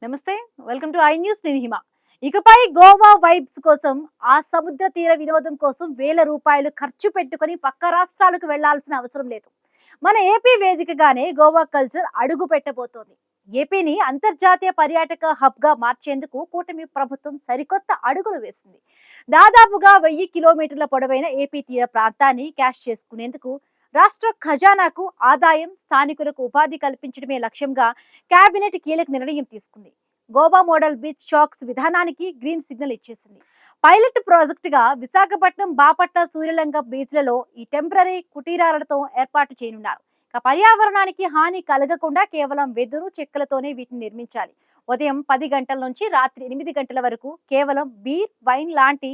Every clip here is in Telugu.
నమస్తే. Welcome to I news. నేను హిమ. ఇకపై గోవా వైబ్స్ కోసం ఆ సముద్ర తీర వినోదం కోసం వేల రూపాయలు ఖర్చు పెట్టుకొని పక్క రాష్ట్రాలకు వెళ్లాల్సిన అవసరం లేదు. మన ఏపీ వేదికగానే గోవా కల్చర్ అడుగు పెట్టబోతోంది. ఏపీని అంతర్జాతీయ పర్యాటక హబ్ గా మార్చేందుకు కూటమి ప్రభుత్వం సరికొత్త అడుగులు వేసింది. దాదాపుగా 1000 కిలోమీటర్ల పొడవైన ఏపీ తీర ప్రాంతాన్ని క్యాష్ చేసుకునేందుకు రాష్ట్ర ఖజానాకు ఆదాయం, స్థానికులకు ఉపాధి కల్పించడమే లక్ష్యంగా కేబినెట్ కీలక నిర్ణయం తీసుకుంది. గోవా మోడల్ బీచ్ షాక్స్ విధానానికి గ్రీన్ సిగ్నల్ ఇచ్చేసింది. పైలట్ ప్రాజెక్టుగా విశాఖపట్నం, బాపట్ల, సూర్యలంక బీచ్లలో ఈ టెంపరీ కుటీరాలతో ఏర్పాటు చేయనున్నారు. ఇక పర్యావరణానికి హాని కలగకుండా కేవలం వెదురు, చెక్కలతోనే వీటిని నిర్మించాలి. ఉదయం 10 గంటల నుంచి రాత్రి 8 గంటల వరకు కేవలం బీర్, వైన్ లాంటి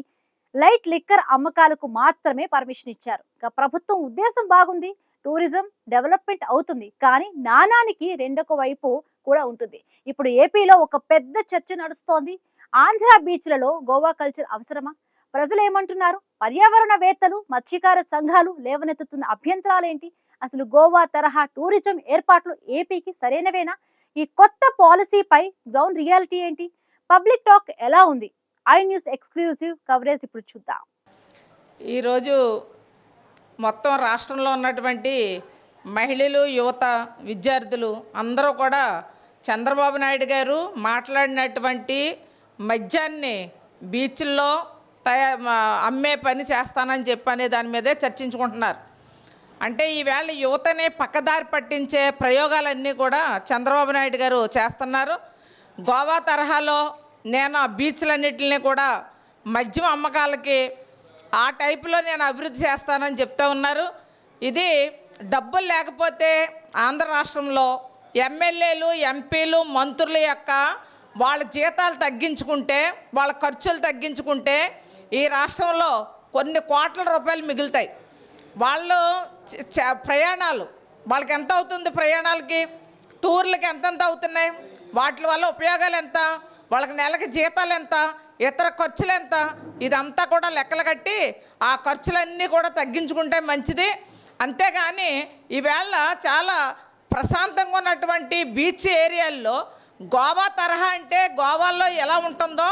లైట్ లిక్కర్ అమ్మకాలకు మాత్రమే పర్మిషన్ ఇచ్చారు. ఇక ప్రభుత్వం ఉద్దేశం బాగుంది, టూరిజం డెవలప్మెంట్ అవుతుంది, కానీ నాణానికి రెండొక వైపు కూడా ఉంటుంది. ఇప్పుడు ఏపీలో ఒక పెద్ద చర్చ నడుస్తోంది. ఆంధ్ర బీచ్లలో గోవా కల్చర్ అవసరమా? ప్రజలు ఏమంటున్నారు? పర్యావరణవేత్తలు, మత్స్యకార సంఘాలు లేవనెత్తుతున్న అభ్యంతరాలేంటి? అసలు గోవా తరహా టూరిజం ఏర్పాట్లు ఏపీకి సరైనవేనా? ఈ కొత్త పాలసీపై గ్రౌండ్ రియాలిటీ ఏంటి? పబ్లిక్ టాక్ ఎలా ఉంది? ఐ న్యూస్ ఎక్స్క్లూజివ్ కవరేజ్ ఇప్పుడు చూద్దాం. ఈరోజు మొత్తం రాష్ట్రంలో ఉన్నటువంటి మహిళలు, యువత, విద్యార్థులు అందరూ కూడా చంద్రబాబు నాయుడు గారు మాట్లాడినటువంటి మద్యాన్ని బీచ్ల్లో అమ్మే పని చేస్తానని చెప్పనే దాని మీదే చర్చించుకుంటున్నారు. అంటే ఈవేళ యువతని పక్కదారి పట్టించే ప్రయోగాలన్నీ కూడా చంద్రబాబు నాయుడు గారు చేస్తున్నారు. గోవా తరహాలో నేను ఆ బీచ్లన్నింటినీ కూడా మద్యం అమ్మకాలకి ఆ టైపులో నేను అభివృద్ధి చేస్తానని చెప్తూ ఉన్నారు. ఇది డబ్బులు లేకపోతే ఆంధ్ర రాష్ట్రంలో ఎమ్మెల్యేలు, ఎంపీలు, మంత్రుల యొక్క వాళ్ళ జీతాలు తగ్గించుకుంటే, వాళ్ళ ఖర్చులు తగ్గించుకుంటే ఈ రాష్ట్రంలో కొన్ని కోట్ల రూపాయలు మిగులుతాయి. వాళ్ళు ప్రయాణాలు వాళ్ళకి ఎంత అవుతుంది? ప్రయాణాలకి, టూర్లకి ఎంతెంత అవుతున్నాయి? వాటి వల్ల ఉపయోగాలు ఎంత? వాళ్ళకి నెలకి జీతాలు ఎంత? ఇతర ఖర్చులు ఎంత? ఇదంతా కూడా లెక్కలు కట్టి ఆ ఖర్చులన్నీ కూడా తగ్గించుకుంటే మంచిది. అంతేగాని ఈవేళ చాలా ప్రశాంతంగా ఉన్నటువంటి బీచ్ ఏరియాల్లో గోవా తరహా అంటే గోవాలో ఎలా ఉంటుందో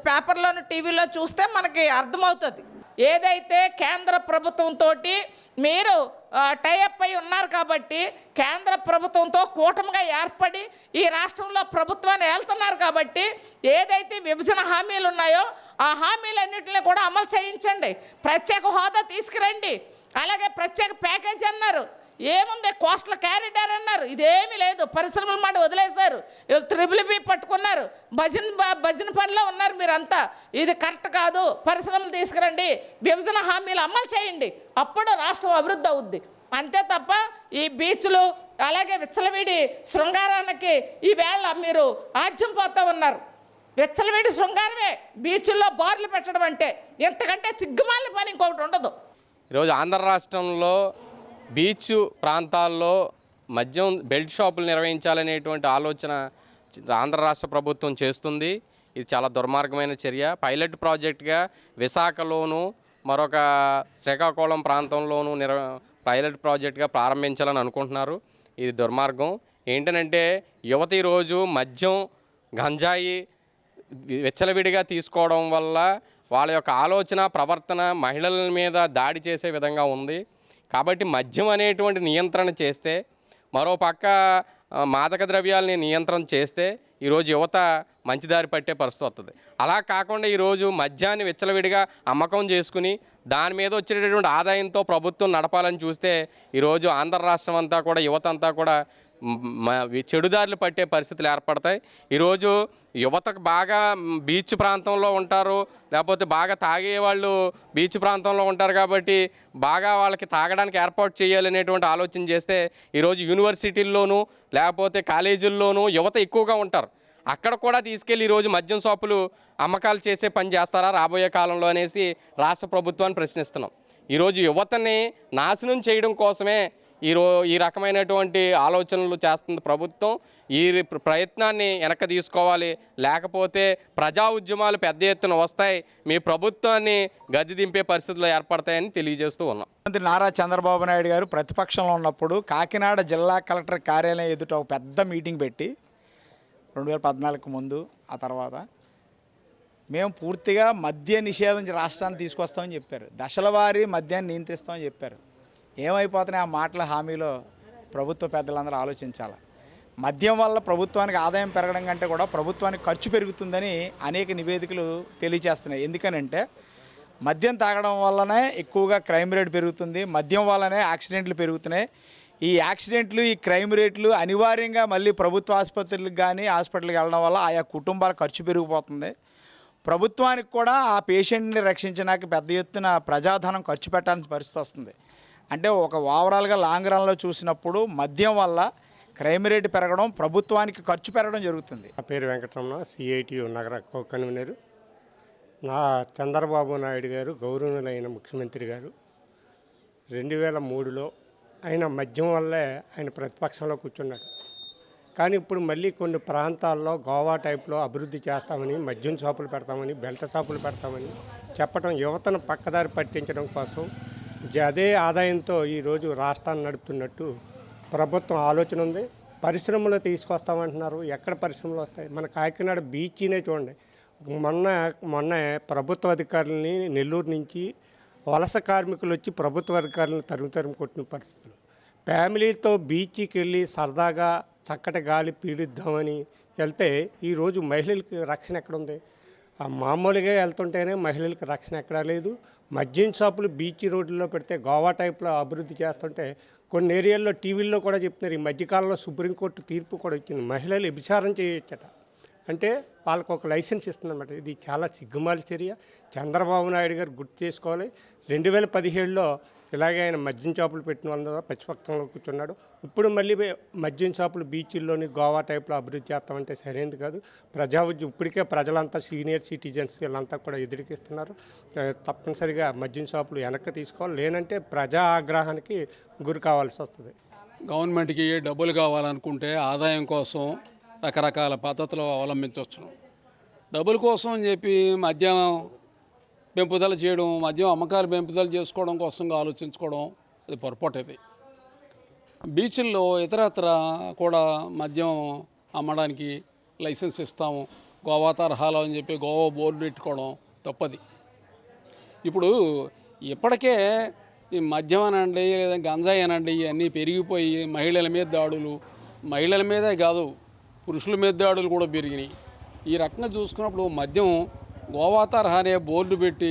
పేపర్లోను, టీవీలో చూస్తే మనకి అర్థమవుతుంది. ఏదైతే కేంద్ర ప్రభుత్వంతో మీరు టైఅప్ అయి ఉన్నారు కాబట్టి, కేంద్ర ప్రభుత్వంతో కూటమిగా ఏర్పడి ఈ రాష్ట్రంలో ప్రభుత్వాన్ని ఏళ్తున్నారు కాబట్టి, ఏదైతే విభజన హామీలు ఉన్నాయో ఆ హామీలన్నింటినీ కూడా అమలు చేయించండి. ప్రత్యేక హోదా తీసుకురండి. అలాగే ప్రత్యేక ప్యాకేజీ అన్నారు, ఏముంది? కోస్టల్ క్యారిడార్ అన్నారు, ఇదేమీ లేదు. పరిశ్రమల మాట వదిలేశారు. త్రిబుల్ పట్టుకున్నారు. భజన పనిలో ఉన్నారు మీరంతా. ఇది కరెక్ట్ కాదు, పరిశ్రమలు తీసుకురండి, విభజన హామీలు అమలు చేయండి, అప్పుడు రాష్ట్రం అభివృద్ధి అవుద్ది. అంతే తప్ప ఈ బీచ్లు అలాగే విచ్చలవిడి శృంగారానికి ఈవేళ మీరు ఆజ్యం పోతూ ఉన్నారు. విచ్చలవిడి శృంగారమే బీచ్ల్లో బార్లు పెట్టడం అంటే. ఎంతకంటే సిగ్గుమాలిన పని ఇంకొకటి ఉండదు. ఈరోజు ఆంధ్ర రాష్ట్రంలో బీచ్ ప్రాంతాల్లో మద్యం బెల్ట్ షాపులు నిర్వహించాలనేటువంటి ఆలోచన ఆంధ్ర రాష్ట్ర ప్రభుత్వం చేస్తుంది. ఇది చాలా దుర్మార్గమైన చర్య. పైలట్ ప్రాజెక్టుగా విశాఖలోను, మరొక శ్రీకాకుళం ప్రాంతంలోనూ పైలట్ ప్రాజెక్టుగా ప్రారంభించాలని అనుకుంటున్నారు. ఇది దుర్మార్గం. ఏంటంటే యువత ఈరోజు మద్యం, గంజాయి విచ్చలవిడిగా తీసుకోవడం వల్ల వాళ్ళ యొక్క ఆలోచన, ప్రవర్తన మహిళల మీద దాడి చేసే విధంగా ఉంది. కాబట్టి మద్యం అనేటువంటి నియంత్రణ చేస్తే, మరోపక్క మాదక ద్రవ్యాలని నియంత్రణ చేస్తే ఈరోజు యువత మంచిదారి పట్టే పరిస్థితి వస్తుంది. అలా కాకుండా ఈరోజు మద్యాన్ని విచ్చలవిడిగా అమ్మకం చేసుకుని దాని మీద వచ్చేటటువంటి ఆదాయంతో ప్రభుత్వం నడపాలని చూస్తే ఈరోజు ఆంధ్ర రాష్ట్రం అంతా కూడా, యువత అంతా కూడా చెడుదారులు పట్టే పరిస్థితులు ఏర్పడతాయి. ఈరోజు యువతకు బాగా బీచ్ ప్రాంతంలో ఉంటారు, లేకపోతే బాగా తాగేవాళ్ళు బీచ్ ప్రాంతంలో ఉంటారు కాబట్టి బాగా వాళ్ళకి తాగడానికి ఏర్పాటు చేయాలనేటువంటి ఆలోచన చేస్తే ఈరోజు యూనివర్సిటీల్లోనూ లేకపోతే కాలేజీల్లోనూ యువత ఎక్కువగా ఉంటారు. అక్కడ కూడా తీసుకెళ్ళి ఈరోజు మద్యం షాపులు అమ్మకాలు చేసే పని చేస్తారా రాబోయే కాలంలో అనేసి రాష్ట్ర ప్రభుత్వాన్ని ప్రశ్నిస్తున్నాం. ఈరోజు యువతని నాశనం చేయడం కోసమే ఈ రకమైనటువంటి ఆలోచనలు చేస్తుంది ప్రభుత్వం. ఈ ప్రయత్నాన్ని వెనక్కి తీసుకోవాలి, లేకపోతే ప్రజా ఉద్యమాలు పెద్ద ఎత్తున వస్తాయి, మీ ప్రభుత్వాన్ని గద్దె దింపే పరిస్థితులు ఏర్పడతాయని తెలియజేస్తూ ఉన్నాం. ముఖ్యమంత్రి నారా చంద్రబాబు నాయుడు గారు ప్రతిపక్షంలో ఉన్నప్పుడు కాకినాడ జిల్లా కలెక్టర్ కార్యాలయం ఎదుట ఒక పెద్ద మీటింగ్ పెట్టి 2014 ముందు ఆ తర్వాత మేము పూర్తిగా మద్య నిషేధం రాష్ట్రాన్ని తీసుకొస్తామని చెప్పారు. దశల వారీ మద్యాన్ని నియంత్రిస్తామని చెప్పారు. ఏమైపోతున్నాయి ఆ మాటల హామీలో ప్రభుత్వ పెద్దలందరూ ఆలోచించాలి. మద్యం వల్ల ప్రభుత్వానికి ఆదాయం పెరగడం కంటే కూడా ప్రభుత్వానికి ఖర్చు పెరుగుతుందని అనేక నివేదికలు తెలియజేస్తున్నాయి. ఎందుకనంటే మద్యం తాగడం వల్లనే ఎక్కువగా క్రైమ్ రేట్ పెరుగుతుంది, మద్యం వల్లనే యాక్సిడెంట్లు పెరుగుతున్నాయి. ఈ యాక్సిడెంట్లు, ఈ క్రైమ్ రేట్లు అనివార్యంగా మళ్ళీ ప్రభుత్వ ఆసుపత్రులకు కానీ హాస్పిటల్కి వెళ్ళడం వల్ల ఆయా కుటుంబాల ఖర్చు పెరిగిపోతుంది. ప్రభుత్వానికి కూడా ఆ పేషెంట్ని రక్షించడానికి పెద్ద ఎత్తున ప్రజాధనం ఖర్చు పెట్టాల్సిన పరిస్థితి వస్తుంది. అంటే ఒక ఓవరాల్గా లాంగ్ రన్లో చూసినప్పుడు మద్యం వల్ల క్రైమ్ రేటు పెరగడం, ప్రభుత్వానికి ఖర్చు పెరగడం జరుగుతుంది. నా పేరు వెంకటరమణ, సిఐటియు నగర కన్వీనరు. చంద్రబాబు నాయుడు గారు గౌరవనీయులైన ముఖ్యమంత్రి గారు 2003లో ఆయన మద్యం వల్లే ఆయన ప్రతిపక్షంలో కూర్చున్నాడు. కానీ ఇప్పుడు మళ్ళీ కొన్ని ప్రాంతాల్లో గోవా టైప్లో అభివృద్ధి చేస్తామని, మద్యం షాపులు పెడతామని, బెల్ట్ షాపులు పెడతామని చెప్పడం, యువతను పక్కదారి పట్టించడం కోసం అదే ఆదాయంతో ఈరోజు రాష్ట్రాన్ని నడుపుతున్నట్టు ప్రభుత్వం ఆలోచన ఉంది. పరిశ్రమలు తీసుకొస్తామంటున్నారు. ఎక్కడ పరిశ్రమలు వస్తాయి? మన కాకినాడ బీచ్నే చూడండి. మొన్న ప్రభుత్వ అధికారులని నెల్లూరు నుంచి వలస కార్మికులు వచ్చి ప్రభుత్వ అధికారులను తరుము కొట్టిన పరిస్థితులు. ఫ్యామిలీతో బీచ్కి వెళ్ళి సరదాగా చక్కటి గాలి పీలుద్దామని వెళ్తే ఈరోజు మహిళలకి రక్షణ ఎక్కడుంది? మామూలుగా వెళ్తుంటేనే మహిళలకు రక్షణ ఎక్కడా లేదు. మద్యం షాపులు బీచ్ రోడ్లలో పెడితే గోవా టైప్లో అభివృద్ధి చేస్తుంటే కొన్ని ఏరియాల్లో టీవీల్లో కూడా చెప్తున్నారు. ఈ మధ్యకాలంలో సుప్రీంకోర్టు తీర్పు కూడా వచ్చింది, మహిళలు వ్యభిచారం చేయొచ్చట. అంటే వాళ్ళకు ఒక లైసెన్స్ ఇస్తుందన్నమాట. ఇది చాలా సిగ్గుమాలి చర్య. చంద్రబాబు నాయుడు గారు గుర్తు చేసుకోవాలి. 2017లో ఇలాగే ఆయన మద్యం షాపులు పెట్టిన వాళ్ళ ప్రతిపక్షంలో కూర్చున్నాడు. ఇప్పుడు మళ్ళీ మద్యం షాపులు బీచ్ల్లోని గోవా టైప్లో అభివృద్ధి చేస్తామంటే సరైనది కాదు. ఇప్పటికే ప్రజలంతా సీనియర్ సిటిజన్స్ వీళ్ళంతా కూడా ఎదురికిస్తున్నారు. తప్పనిసరిగా మద్యం షాపులు వెనక్కి తీసుకోవాలి, లేనంటే ప్రజా ఆగ్రహానికి గురి కావాల్సి వస్తుంది. గవర్నమెంట్కి డబ్బులు కావాలనుకుంటే ఆదాయం కోసం రకరకాల పద్ధతులు అవలంబించవచ్చును. డబ్బుల కోసం అని చెప్పి మద్యం పెంపుదల చేయడం, మద్యం అమ్మకాలు పెంపుదల చేసుకోవడం కోసం ఆలోచించుకోవడం అది పొరపాటు. ఇది బీచ్ల్లో ఇతరత్ర కూడా మద్యం అమ్మడానికి లైసెన్స్ ఇస్తాము, గోవా తరహాలో అని చెప్పి గోవా బోర్డు పెట్టుకోవడం తప్పది. ఇప్పుడు ఇప్పటికే ఈ మద్యం అనండి లేదా గంజాయి అనండి ఇవన్నీ పెరిగిపోయి మహిళల మీద దాడులు, మహిళల మీదే కాదు పురుషుల మీద దాడులు కూడా పెరిగినాయి. ఈ రకంగా చూసుకున్నప్పుడు మద్యం గోవా తరహానే బోర్డు పెట్టి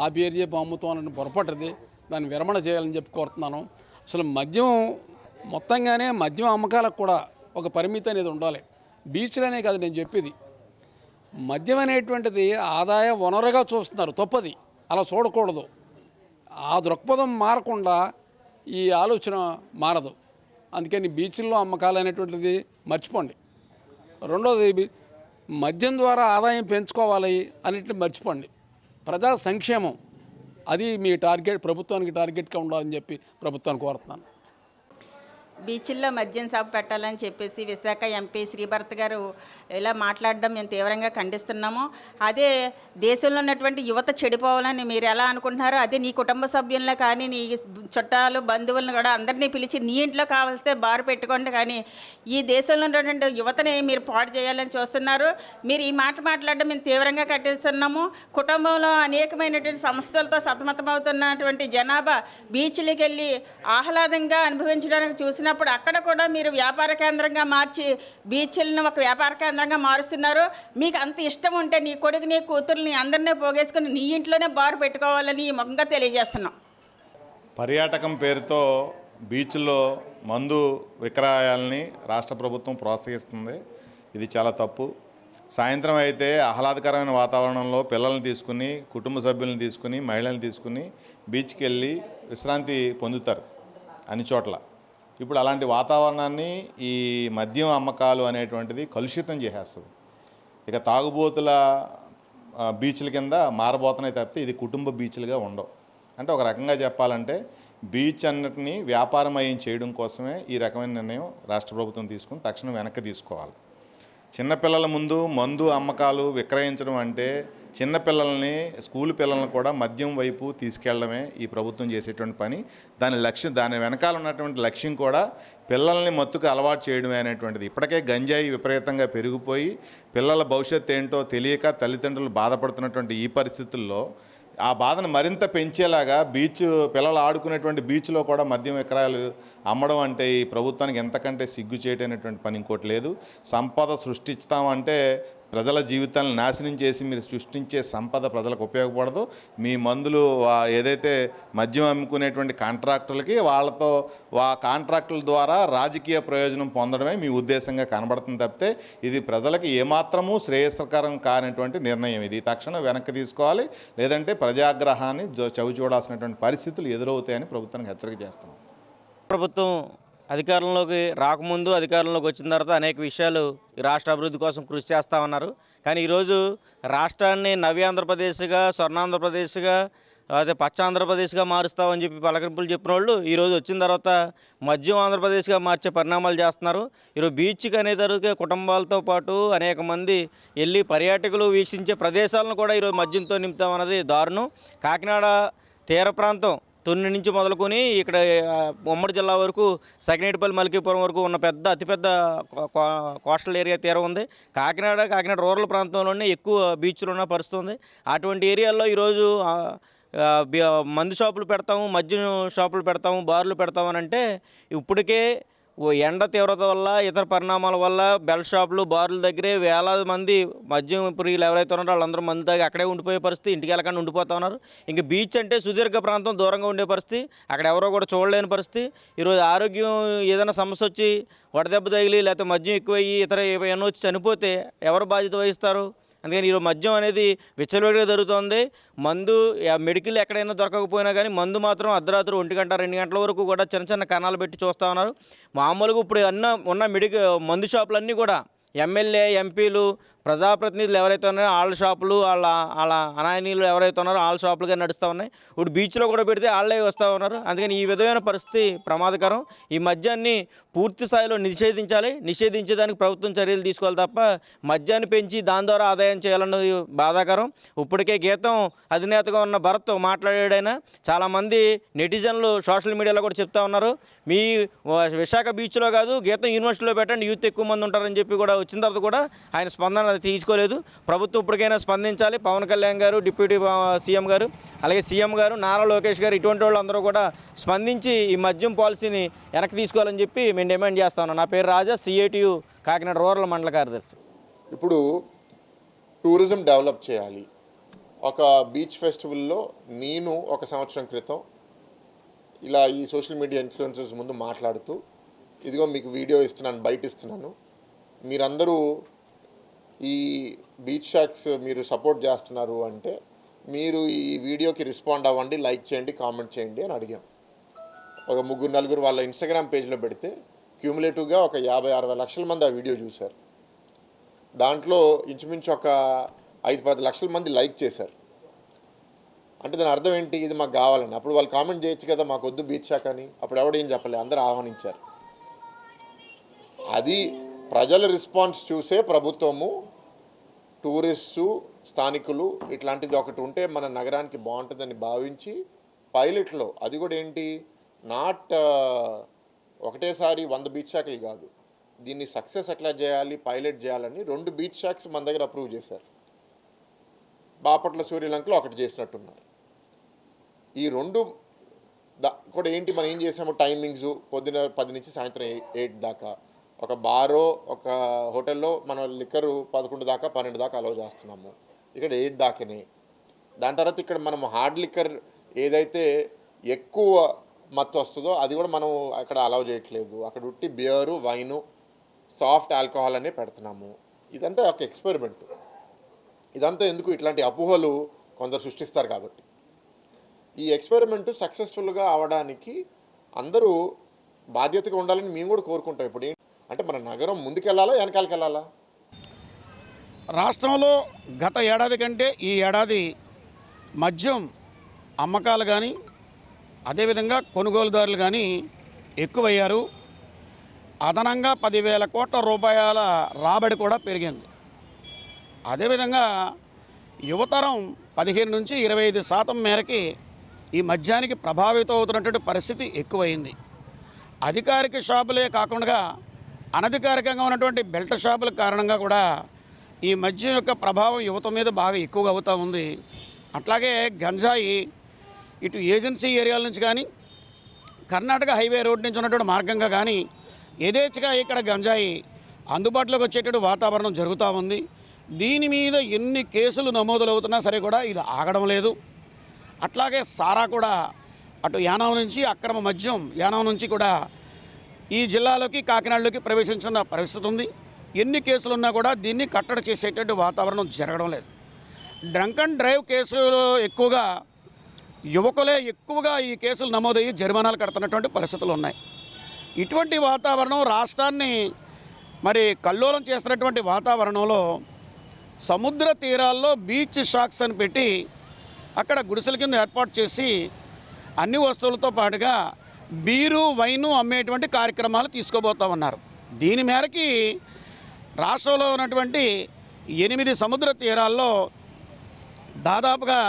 ఆ పేరు చెప్పి అమ్ముతానని పొరపట్టది. దాన్ని విరమణ చేయాలని చెప్పి కోరుతున్నాను. అసలు మద్యం మొత్తంగానే మద్యం అమ్మకాలకు కూడా ఒక పరిమితి అనేది ఉండాలి. బీచ్లనే కాదు నేను చెప్పేది. మద్యం అనేటువంటిది ఆదాయ వనరుగా చూస్తున్నారు, తప్పది. అలా చూడకూడదు. ఆ దృక్పథం మారకుండా ఈ ఆలోచన మారదు. అందుకని బీచ్ల్లో అమ్మకాలు అనేటువంటిది మర్చిపోండి. రెండోది, మద్యం ద్వారా ఆదాయం పెంచుకోవాలి అన్నింటిని మర్చిపోండి. ప్రజా సంక్షేమం అది మీ టార్గెట్, ప్రభుత్వానికి టార్గెట్గా ఉండాలని చెప్పి ప్రభుత్వాన్ని కోరుతున్నాను. బీచ్ల్లో మద్యం షాపు పెట్టాలని చెప్పేసి విశాఖ ఎంపీ శ్రీభరత్ గారు ఇలా మాట్లాడడం మేము తీవ్రంగా ఖండిస్తున్నాము. అదే దేశంలో ఉన్నటువంటి యువత చెడిపోవాలని మీరు ఎలా అనుకుంటున్నారో అదే నీ కుటుంబ సభ్యులను కానీ నీ చుట్టాలు బంధువులను కూడా అందరినీ పిలిచి నీ ఇంట్లో కావాల్స్తే బారు పెట్టుకోండి, కానీ ఈ దేశంలో ఉన్నటువంటి యువతని మీరు పాడు చేయాలని చూస్తున్నారు. మీరు ఈ మాట మాట్లాడడం మేము తీవ్రంగా ఖండిస్తున్నాము. కుటుంబంలో అనేకమైనటువంటి సమస్యలతో సతమతమవుతున్నటువంటి జనాభా బీచ్లకి వెళ్ళి ఆహ్లాదంగా అనుభవించడానికి చూసిన అప్పుడు అక్కడ కూడా మీరు వ్యాపార కేంద్రంగా మార్చి బీచ్లను ఒక వ్యాపార కేంద్రంగా మారుస్తున్నారు. మీకు అంత ఇష్టం ఉంటే నీ కొడుకుని కూతుర్ని అందరినీ పోగేసుకుని నీ ఇంట్లోనే బారు పెట్టుకోవాలని ఈ ముఖంగా తెలియజేస్తున్నాం. పర్యాటకం పేరుతో బీచ్లో మందు విక్రయాలని రాష్ట్ర ప్రభుత్వం ప్రోత్సహిస్తుంది. ఇది చాలా తప్పు. సాయంత్రం అయితే ఆహ్లాదకరమైన వాతావరణంలో పిల్లల్ని తీసుకుని, కుటుంబ సభ్యులను తీసుకుని, మహిళల్ని తీసుకుని బీచ్కి వెళ్ళి విశ్రాంతి పొందుతారు అన్ని చోట్ల. ఇప్పుడు అలాంటి వాతావరణాన్ని ఈ మద్యం అమ్మకాలు అనేటువంటిది కలుషితం చేసేస్తుంది. ఇక తాగుబోతుల బీచ్ల కింద మారబోతున్నాయి తప్పితే ఇది కుటుంబ బీచ్లుగా ఉండవు. అంటే ఒక రకంగా చెప్పాలంటే బీచ్ అన్నిటినీ వ్యాపారమయం చేయడం కోసమే ఈ రకమైన నిర్ణయం రాష్ట్ర ప్రభుత్వం తీసుకుని తక్షణం వెనక్కి తీసుకోవాలి. చిన్నపిల్లల ముందు మందు అమ్మకాలు విక్రయించడం అంటే చిన్న పిల్లల్ని స్కూల్ పిల్లల్ని కూడా మద్యం వైపు తీసుకెళ్లడమే ఈ ప్రభుత్వం చేసేటువంటి పని. దాని వెనకాల ఉన్నటువంటి లక్ష్యం కూడా పిల్లల్ని మత్తుకు అలవాటు చేయడమే అనేటువంటిది. ఇప్పటికే గంజాయి విపరీతంగా పెరిగిపోయి పిల్లల భవిష్యత్తు ఏంటో తెలియక తల్లిదండ్రులు బాధపడుతున్నటువంటి ఈ పరిస్థితుల్లో ఆ బాధను మరింత పెంచేలాగా పిల్లలు ఆడుకునేటువంటి బీచ్లో కూడా మద్యం విక్రయాలు అమ్మడం అంటే ఈ ప్రభుత్వానికి ఎంతకంటే సిగ్గు చేయటమైనటువంటి పని ఇంకోటి లేదు. సంపద సృష్టిస్తామంటే ప్రజల జీవితాలను నాశనం చేసి మీరు సృష్టించే సంపద ప్రజలకు ఉపయోగపడదు. మీ మందులు ఏదైతే మద్యం అమ్ముకునేటువంటి కాంట్రాక్టులకి వాళ్ళతో కాంట్రాక్టుల ద్వారా రాజకీయ ప్రయోజనం పొందడమే మీ ఉద్దేశంగా కనబడుతుంది తప్పితే ఇది ప్రజలకు ఏమాత్రమూ శ్రేయస్కరం కానటువంటి నిర్ణయం. ఇది తక్షణం వెనక్కి తీసుకోవాలి, లేదంటే ప్రజాగ్రహాన్ని చవి చూడాల్సినటువంటి పరిస్థితులు ఎదురవుతాయని ప్రభుత్వానికి హెచ్చరిక చేస్తున్నాం. ప్రభుత్వం అధికారంలోకి రాకముందు అధికారంలోకి వచ్చిన తర్వాత అనేక విషయాలు ఈ రాష్ట్ర అభివృద్ధి కోసం కృషి చేస్తామన్నారు. కానీ ఈరోజు రాష్ట్రాన్ని నవ్యాంధ్రప్రదేశ్గా, స్వర్ణాంధ్రప్రదేశ్గా, అదే పచ్చాంధ్రప్రదేశ్గా మారుస్తామని చెప్పి పలకరింపులు చెప్పిన వాళ్ళు ఈరోజు వచ్చిన తర్వాత మద్యం ఆంధ్రప్రదేశ్గా మార్చే పరిణామాలు చేస్తున్నారు. ఈరోజు బీచ్కి అనేసరికి కుటుంబాలతో పాటు అనేక మంది వెళ్ళి పర్యాటకులు వీక్షించే ప్రదేశాలను కూడా ఈరోజు మద్యంతో నింపుతామన్నది దారుణం. కాకినాడ తీర ప్రాంతం తొన్ని నుంచి మొదలుకొని ఇక్కడ ఉమ్మడి జిల్లా వరకు సకినేటిపల్లి మల్కీపురం వరకు ఉన్న అతిపెద్ద కోస్టల్ ఏరియా తీరం ఉంది. కాకినాడ రూరల్ ప్రాంతంలోనే ఎక్కువ బీచ్లు ఉన్న పరిస్థితి ఉంది. అటువంటి ఏరియాల్లో ఈరోజు మందు షాపులు పెడతాము, మద్యం షాపులు పెడతాము, బార్లు పెడతామని అంటే ఇప్పటికే ఎండ తీవ్రత వల్ల ఇతర పరిణామాల వల్ల బెల్ట్ షాపులు, బార్ల దగ్గరే వేలాది మంది మద్యం ప్రియులు ఎవరైతే ఉన్నారో వాళ్ళందరూ మందు తాగి అక్కడే ఉండిపోయే పరిస్థితి, ఇంటికి వెళ్ళకుండా ఉండిపోతూ ఉన్నారు. ఇంక బీచ్ అంటే సుదీర్ఘ ప్రాంతం, దూరంగా ఉండే పరిస్థితి, అక్కడ ఎవరో కూడా చూడలేని పరిస్థితి. ఈరోజు ఆరోగ్యం ఏదైనా సమస్య వచ్చి వడదెబ్బ తగిలి లేకపోతే మద్యం ఎక్కువయ్యి ఇతర ఏమైనా వచ్చి చనిపోతే ఎవరు బాధ్యత వహిస్తారు? అందుకని ఈరోజు మద్యం అనేది విచ్చలవిడిగా జరుగుతోంది. మందు మెడికల్ ఎక్కడైనా దొరకకపోయినా కానీ మందు మాత్రం అర్ధరాత్రి 1 గంట 2 గంటల వరకు కూడా చిన్న కణాలు పెట్టి చూస్తూ ఉన్నారు. మామూలుగా ఇప్పుడు ఉన్న మందు షాపులన్నీ కూడా ఎమ్మెల్యే, ఎంపీలు, ప్రజాప్రతినిధులు ఎవరైతే ఉన్నారో వాళ్ళ షాపులు, వాళ్ళ అనాయనీయులు ఎవరైతే ఉన్నారో వాళ్ళ షాపులుగా నడుస్తూ ఉన్నాయి. ఇప్పుడు బీచ్లో కూడా పెడితే వాళ్ళే వస్తూ ఉన్నారు. అందుకని ఈ విధమైన పరిస్థితి ప్రమాదకరం. ఈ మద్యాన్ని పూర్తి స్థాయిలో నిషేధించేదానికి ప్రభుత్వం చర్యలు తీసుకోవాలి తప్ప మద్యాన్ని పెంచి దాని ద్వారా ఆదాయం చేయాలన్నది బాధాకరం. ఇప్పటికే గీతం అధినేతగా ఉన్న భరత్ మాట్లాడాడైనా చాలామంది నెటిజన్లు సోషల్ మీడియాలో కూడా చెప్తా ఉన్నారు, మీ విశాఖ బీచ్లో కాదు గీతం యూనివర్సిటీలో పెట్టండి, యూత్ ఎక్కువ మంది ఉంటారని చెప్పి కూడా వచ్చిన తర్వాత కూడా ఆయన స్పందన తీసుకోలేదు. ప్రభుత్వం ఇప్పటికైనా స్పందించాలి. పవన్ కళ్యాణ్ గారు, డిప్యూటీ సీఎం గారు, అలాగే సీఎం గారు, నారా లోకేష్ గారు, ఇటువంటి వాళ్ళు అందరూ కూడా స్పందించి ఈ మద్యం పాలసీని వెనక్కి తీసుకోవాలని చెప్పి మేము డిమాండ్ చేస్తా ఉన్నాం. నా పేరు రాజా, సిఐటియు కాకినాడ రూరల్ మండల కార్యదర్శి. ఇప్పుడు టూరిజం డెవలప్ చేయాలి. ఒక బీచ్ ఫెస్టివల్లో నేను 1 సంవత్సరం క్రితం ఇలా ఈ సోషల్ మీడియా ఇన్ఫ్లుయెన్సర్స్ ముందు మాట్లాడుతూ ఇదిగో మీకు వీడియో ఇస్తున్నాను, బయట ఇస్తున్నాను, మీరందరూ ఈ బీచ్ షాక్స్ మీరు సపోర్ట్ చేస్తున్నారు అంటే మీరు ఈ వీడియోకి రెస్పాండ్ అవ్వండి, లైక్ చేయండి, కామెంట్ చేయండి అని అడిగాం. ఒక 3-4 వాళ్ళ ఇన్స్టాగ్రామ్ పేజ్లో పెడితే క్యూములేటివ్గా ఒక 50-60 లక్షల మంది ఆ వీడియో చూశారు. దాంట్లో ఇంచుమించు ఒక 5-10 లక్షల మంది లైక్ చేశారు. అంటే దాని అర్థం ఏంటి? ఇది మాకు కావాలని. అప్పుడు వాళ్ళు కామెంట్ చేయొచ్చు కదా, మాకు వద్దు బీచ్ షాక్ అని. అప్పుడు ఎవడేం చెప్పలే, అందరూ ఆహ్వానించారు. అది ప్రజల రెస్పాన్స్ చూసే ప్రభుత్వము టూరిస్టు, స్థానికులు ఇట్లాంటిది ఒకటి ఉంటే మన నగరానికి బాగుంటుందని భావించి పైలట్లో, అది కూడా ఏంటి, నాట్ ఒకటేసారి 100 బీచ్ షాక్లు కాదు, దీన్ని సక్సెస్ ఎట్లా చేయాలి, పైలట్ చేయాలని 2 బీచ్ షాక్స్ మన దగ్గర అప్రూవ్ చేశారు. బాపట్ల, సూర్యలంకలో ఒకటి చేసినట్టున్నారు. ఈ 2 కూడా ఏంటి, మనం ఏం చేసాము, టైమింగ్స్ పొద్దున 10 నుంచి సాయంత్రం 8 దాకా. ఒక బారో, ఒక హోటల్లో మనం లిక్కరు 11 దాకా 12 దాకా అలౌ చేస్తున్నాము. ఇక్కడ 8 దాకానే. దాని తర్వాత ఇక్కడ మనం హార్డ్ లిక్కర్ ఏదైతే ఎక్కువ మత్తు వస్తుందో అది కూడా మనం అక్కడ అలౌ చేయట్లేదు. అక్కడ ఉట్టి బియరు, వైను, సాఫ్ట్ ఆల్కహాల్ అనే పెడుతున్నాము. ఇదంతా ఒక ఎక్స్పెరిమెంట్. ఇదంతా ఎందుకు, ఇట్లాంటి అపోహలు కొందరు సృష్టిస్తారు కాబట్టి. ఈ ఎక్స్పెరిమెంట్ సక్సెస్ఫుల్గా అవడానికి అందరూ బాధ్యతగా ఉండాలని మేము కూడా కోరుకుంటాం. ఇప్పుడు అంటే మన నగరం ముందుకెళ్ళాలా, వెనకాలకి వెళ్ళాలా? రాష్ట్రంలో గత ఏడాది కంటే ఈ ఏడాది మద్యం అమ్మకాలు కానీ అదేవిధంగా కొనుగోలుదారులు కానీ ఎక్కువయ్యారు. అదనంగా 10,000 కోట్ల రూపాయల రాబడి కూడా పెరిగింది. అదేవిధంగా యువతరం 15 నుంచి 25% మేరకి ఈ మద్యానికి ప్రభావితం అవుతున్నటువంటి పరిస్థితి ఎక్కువైంది. అధికారిక షాపులే కాకుండా అనధికారికంగా ఉన్నటువంటి బెల్ట్ షాపుల కారణంగా కూడా ఈ మద్యం యొక్క ప్రభావం యువత మీద బాగా ఎక్కువగా అవుతూ ఉంది. అట్లాగే గంజాయి ఇటు ఏజెన్సీ ఏరియాల నుంచి కానీ కర్ణాటక హైవే రోడ్ నుంచి ఉన్నటువంటి మార్గంగా కానీ యథేచ్ఛగా ఇక్కడ గంజాయి అందుబాటులోకి వచ్చేటువంటి వాతావరణం జరుగుతూ ఉంది. దీని మీద ఎన్ని కేసులు నమోదులవుతున్నా సరే కూడా ఇది ఆగడం లేదు. అట్లాగే సారా కూడా అటు యానాం నుంచి అక్రమ మద్యం యానాం నుంచి కూడా ఈ జిల్లాలోకి కాకినాడలోకి ప్రవేశించిన పరిస్థితి ఉంది. ఎన్ని కేసులున్నా కూడా దీన్ని కట్టడి చేసేటువంటి వాతావరణం జరగడం లేదు. డ్రంక్ అండ్ డ్రైవ్ కేసులు ఎక్కువగా యువకులే ఎక్కువగా ఈ కేసులు నమోదయ్యి జరిమానాలు కడుతున్నటువంటి పరిస్థితులు ఉన్నాయి. ఇటువంటి వాతావరణం రాష్ట్రాన్ని మరి కల్లోలం చేస్తున్నటువంటి వాతావరణంలో సముద్ర తీరాల్లో బీచ్ షాక్స్ అని పెట్టి అక్కడ గుడిసెల కింద ఏర్పాటు చేసి అన్ని వస్తువులతో పాటుగా బీరు వైను అమ్మేటువంటి కార్యక్రమాలు తీసుకోబోతా ఉన్నారు. దీని మేరకి రాష్ట్రంలో ఉన్నటువంటి 8 సముద్ర తీరాల్లో దాదాపుగా